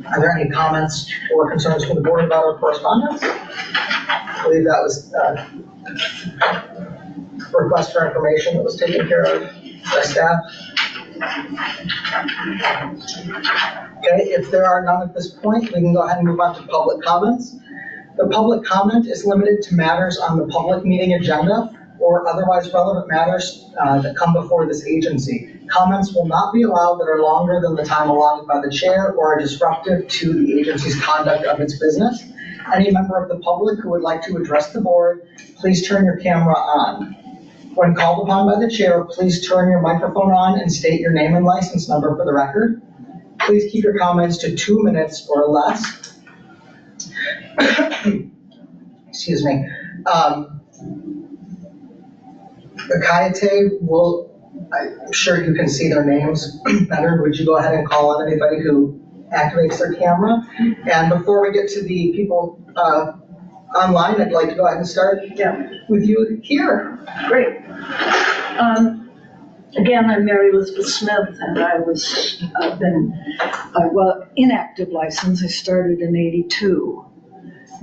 Are there any comments or concerns from the board about our correspondence? I believe that was request for information that was taken care of by staff. Okay, if there are none at this point, we can go ahead and move on to public comments. The public comment is limited to matters on the public meeting agenda or otherwise relevant matters that come before this agency. Comments will not be allowed that are longer than the time allotted by the chair or are disruptive to the agency's conduct of its business. Any member of the public who would like to address the board, please turn your camera on. When called upon by the chair, please turn your microphone on and state your name and license number for the record. Please keep your comments to 2 minutes or less. Excuse me. The Kayate will, I'm sure you can see their names better. Would you go ahead and call on anybody who activates their camera? And before we get to the people online, I'd like to go ahead and start with you here. Great. Again, I'm Mary Elizabeth Smith, and I was inactive license. I started in '82.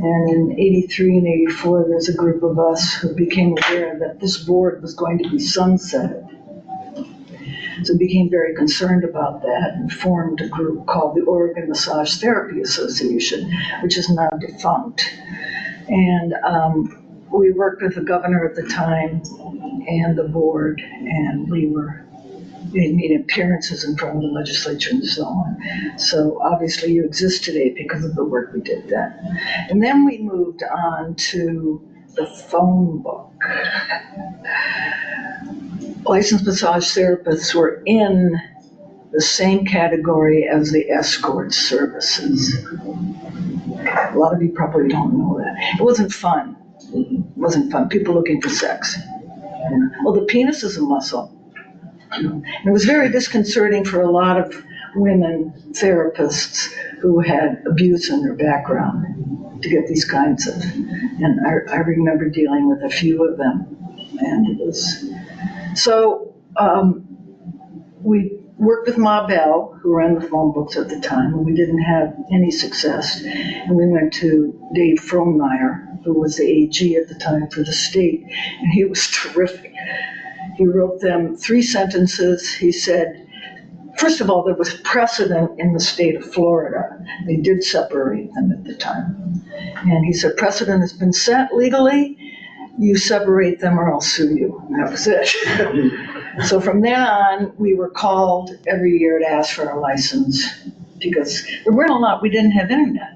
And in '83 and '84, there's a group of us who became aware that this board was going to be sunsetted. So became very concerned about that and formed a group called the Oregon Massage Therapy Association, which is now defunct. And we worked with the governor at the time and the board, and we made appearances in front of the legislature and so on. So obviously you exist today because of the work we did then. And then we moved on to the phone book. Licensed massage therapists were in the same category as the escort services. A lot of you probably don't know that. It wasn't fun. It wasn't fun. People looking for sex. Well, the penis is a muscle. And it was very disconcerting for a lot of women therapists who had abuse in their background to get these kinds of, and I remember dealing with a few of them. And it was, so we worked with Ma Bell, who ran the phone books at the time, and we didn't have any success. And we went to Dave Frohnmeyer, who was the AG at the time for the state, and he was terrific. He wrote them 3 sentences. He said, first of all, there was precedent in the state of Florida. They did separate them at the time. And he said, precedent has been set legally. You separate them or I'll sue you. And that was it. So from then on, we were called every year to ask for our license because there weren't a lot. We didn't have internet.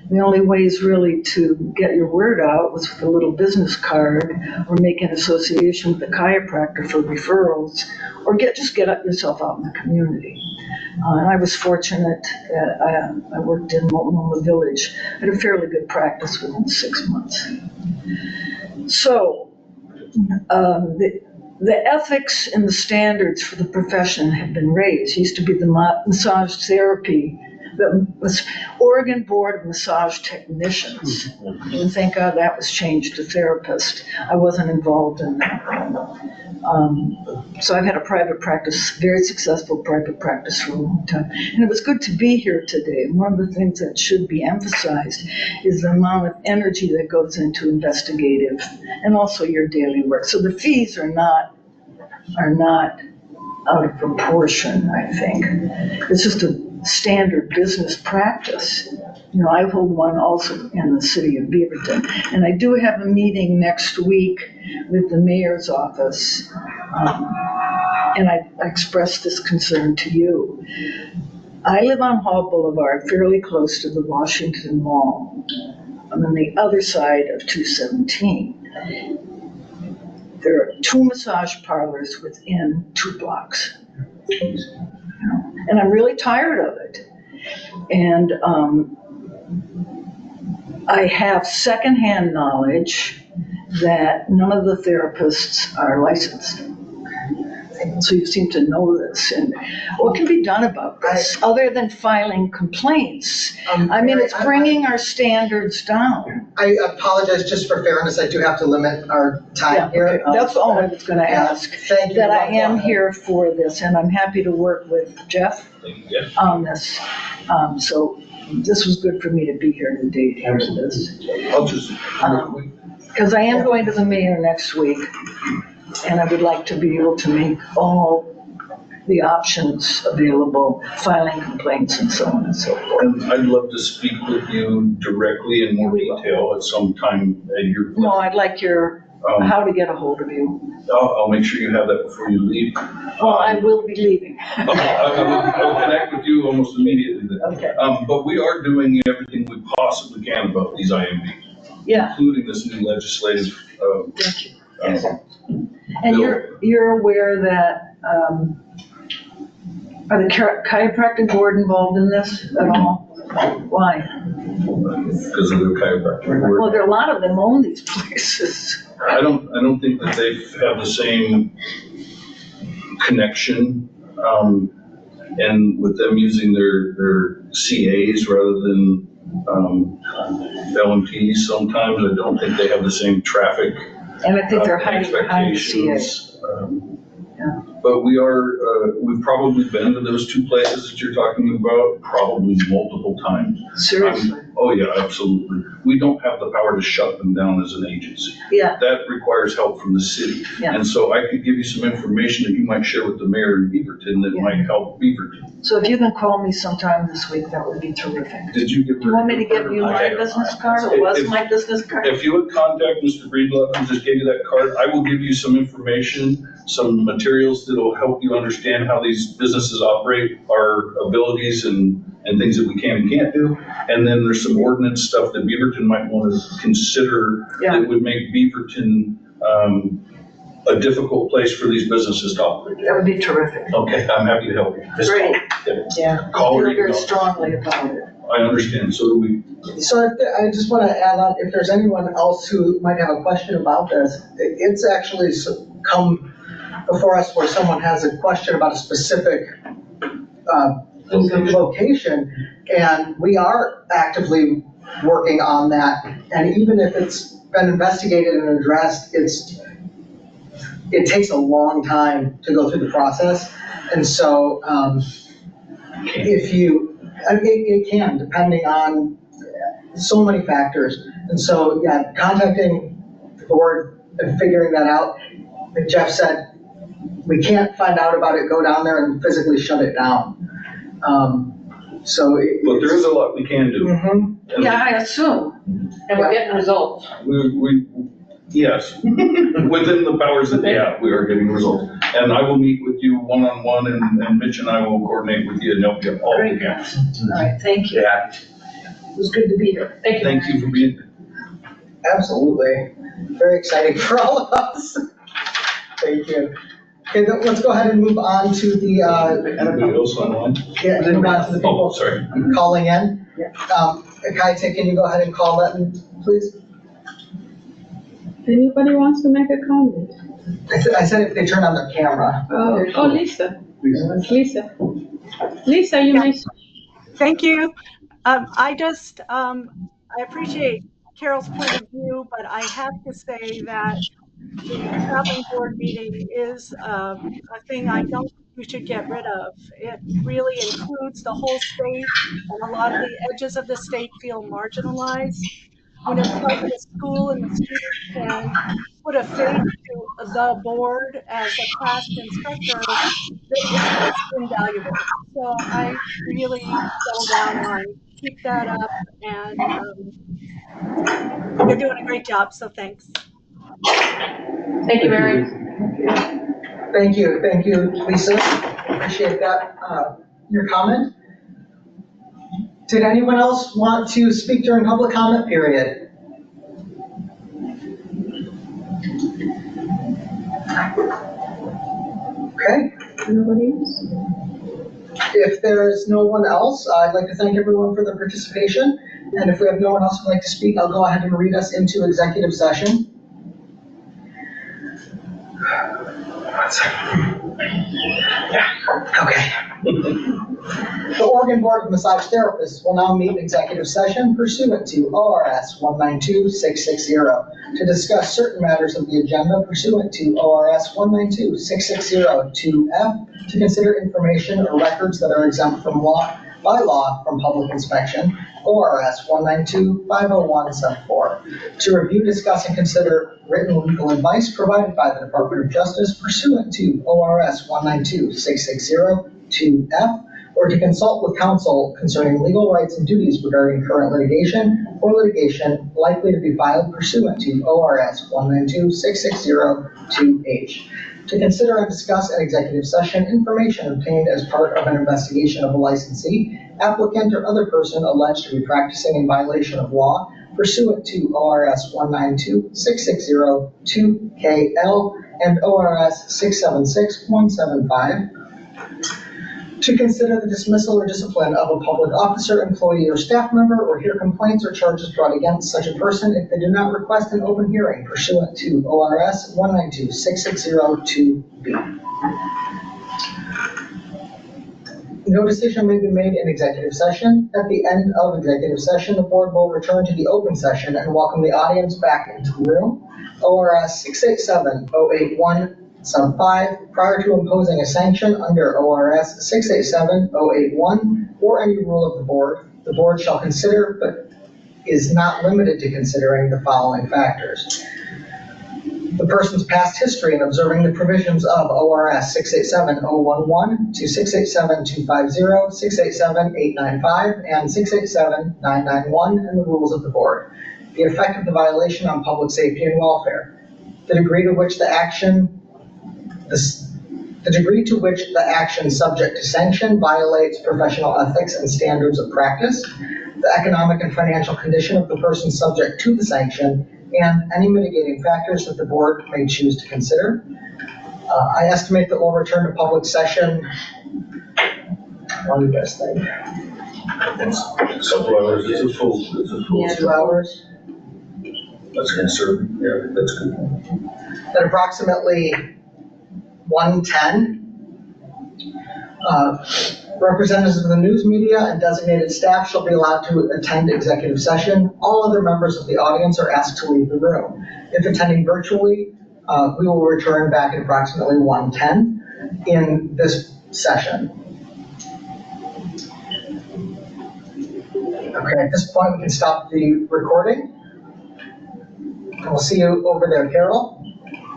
The only ways really to get your word out was with a little business card or make an association with a chiropractor for referrals or just get yourself out in the community. And I was fortunate that I worked in Multnomah Village. I had a fairly good practice within 6 months. So the ethics and the standards for the profession have been raised. It used to be the massage therapy, the Oregon Board of Massage Technicians. And thank God that was changed to therapist. I wasn't involved in that. So I've had a private practice, very successful private practice for a long time. And it was good to be here today. One of the things that should be emphasized is the amount of energy that goes into investigative and also your daily work. So the fees are not out of proportion, I think. It's just a standard business practice. You know, I hold one also in the city of Beaverton. And I do have a meeting next week with the mayor's office. And I expressed this concern to you. I live on Hall Boulevard, fairly close to the Washington Mall. I'm on the other side of 217. There are 2 massage parlors within 2 blocks. You know, and I'm really tired of it. And I have secondhand knowledge that none of the therapists are licensed. So you seem to know this, and what can be done about this, other than filing complaints? I mean, it's bringing our standards down. I apologize, just for fairness, I do have to limit our time here. That's all I was gonna ask, Thank you. that I am here for this, and I'm happy to work with Jeff on this. So this was good for me to be here today to hear this. I'll just, Because I am going to the mayor next week, and I would like to be able to make all the options available, filing complaints and so on and so forth. and I'd love to speak with you directly in more detail at some time at your. No, I'd like your, how to get a hold of you. I'll make sure you have that before you leave. Well, I will be leaving. I'll connect with you almost immediately then. Okay. But we are doing everything we possibly can about these IMBs. Yeah. Including this new legislative, Thank you. bill. And you're aware that, are the chiropractic board involved in this at all? Why? Because of the chiropractor. Well, there are a lot of them own these places. I don't think that they have the same connection, and with them using their CAs rather than, LMPs sometimes, I don't think they have the same traffic. And I think they're hiding behind the CA. expectations. But we've probably been to those two places that you're talking about, probably multiple times. Seriously? Oh, yeah, absolutely. We don't have the power to shut them down as an agency. Yeah. That requires help from the city. Yeah. And so I could give you some information that you might share with the mayor in Beaverton that might help Beaverton. So if you can call me sometime this week, that would be terrific. Did you give? Do you want me to give you my business card? It was my business card. If you would contact Mr. Breedlove and just give you that card, I will give you some information, some materials that'll help you understand how these businesses operate, our abilities and things that we can and can't do. And then there's some ordinance stuff that Beaverton might want to consider that would make Beaverton, a difficult place for these businesses to operate. That would be terrific. Okay, I'm happy to help you. Just Great. Yeah. Call or I feel very email. strongly about it. I understand, so do we. So I just want to add on, if there's anyone else who might have a question about this, it's actually come before us where someone has a question about a specific location, and we are actively working on that. And even if it's been investigated and addressed, it takes a long time to go through the process. And so it can, depending on so many factors. And so, yeah, contacting the board and figuring that out. Like Jeff said, we can't find out about it, go down there and physically shut it down. But there is a lot we can do. Mm-hmm. Yeah, I assume. And we're getting results. Yes, within the powers that they have, we are getting results. And I will meet with you one-on-one, and Mitch and I will coordinate with you and help you all we can. All right, thank you. Yeah. It was good to be here. Thank you. Thank you for being here. Absolutely. Very exciting for all of us. Thank you. Okay, then let's go ahead and move on to the, Anybody else online? move on to the Oh, people sorry. calling in. Kaita, can you go ahead and call that in, please? Anybody wants to make a comment? I said if they turn on their camera. Oh, Lisa. Lisa. Lisa, you may. Thank you. I appreciate Carol's point of view, but I have to say that the traveling board meeting is a thing I don't think we should get rid of. It really includes the whole state, and a lot of the edges of the state feel marginalized. When it's like the school and the students can put a face to the board as a class instructor, it's invaluable. So I really settle down on keep that up, and you're doing a great job, so thanks. Thank you, Mary. Thank you, Lisa. Appreciate that, your comment. Did anyone else want to speak during public comment period? Okay. Nobody else? If there's no one else, I'd like to thank everyone for their participation. And if we have no one else who'd like to speak, I'll go ahead and read us into executive session. Okay. The Oregon Board of Massage Therapists will now meet in executive session pursuant to ORS 192-660 to discuss certain matters of the agenda pursuant to ORS 192-660-2F to consider information or records that are exempt from by law from public inspection, ORS 192-501-4, to review, discuss, and consider written legal advice provided by the Department of Justice pursuant to ORS 192-660-2F, or to consult with counsel concerning legal rights and duties regarding current litigation or litigation likely to be filed pursuant to ORS 192-660-2H. To consider and discuss in executive session information obtained as part of an investigation of a licensee, applicant, or other person alleged to be practicing in violation of law pursuant to ORS 192-660-2KL and ORS 676-175. To consider the dismissal or discipline of a public officer, employee, or staff member, or hear complaints or charges brought against such a person if they do not request an open hearing pursuant to ORS 192-660-2B. No decision may be made in executive session. At the end of executive session, the board will return to the open session and welcome the audience back into the room. ORS 687-081 Sub 5, prior to imposing a sanction under ORS 687-081 or any rule of the board shall consider, but is not limited to considering, the following factors: the person's past history in observing the provisions of ORS 687-011 to 687-250, 687-895, and 687-991, and the rules of the board. The effect of the violation on public safety and welfare. The degree to which the action subject to sanction violates professional ethics and standards of practice, the economic and financial condition of the person subject to the sanction, and any mitigating factors that the board may choose to consider. I estimate that we'll return to public session. What do you guys think? It's a couple hours, it's a full. 2 hours? That's conservative, yeah, that's good. At approximately 1:10, representatives of the news media and designated staff shall be allowed to attend executive session. All other members of the audience are asked to leave the room. If attending virtually, we will return back at approximately 1:10 in this session. Okay, at this point, we can stop the recording. We'll see you over there, Carol.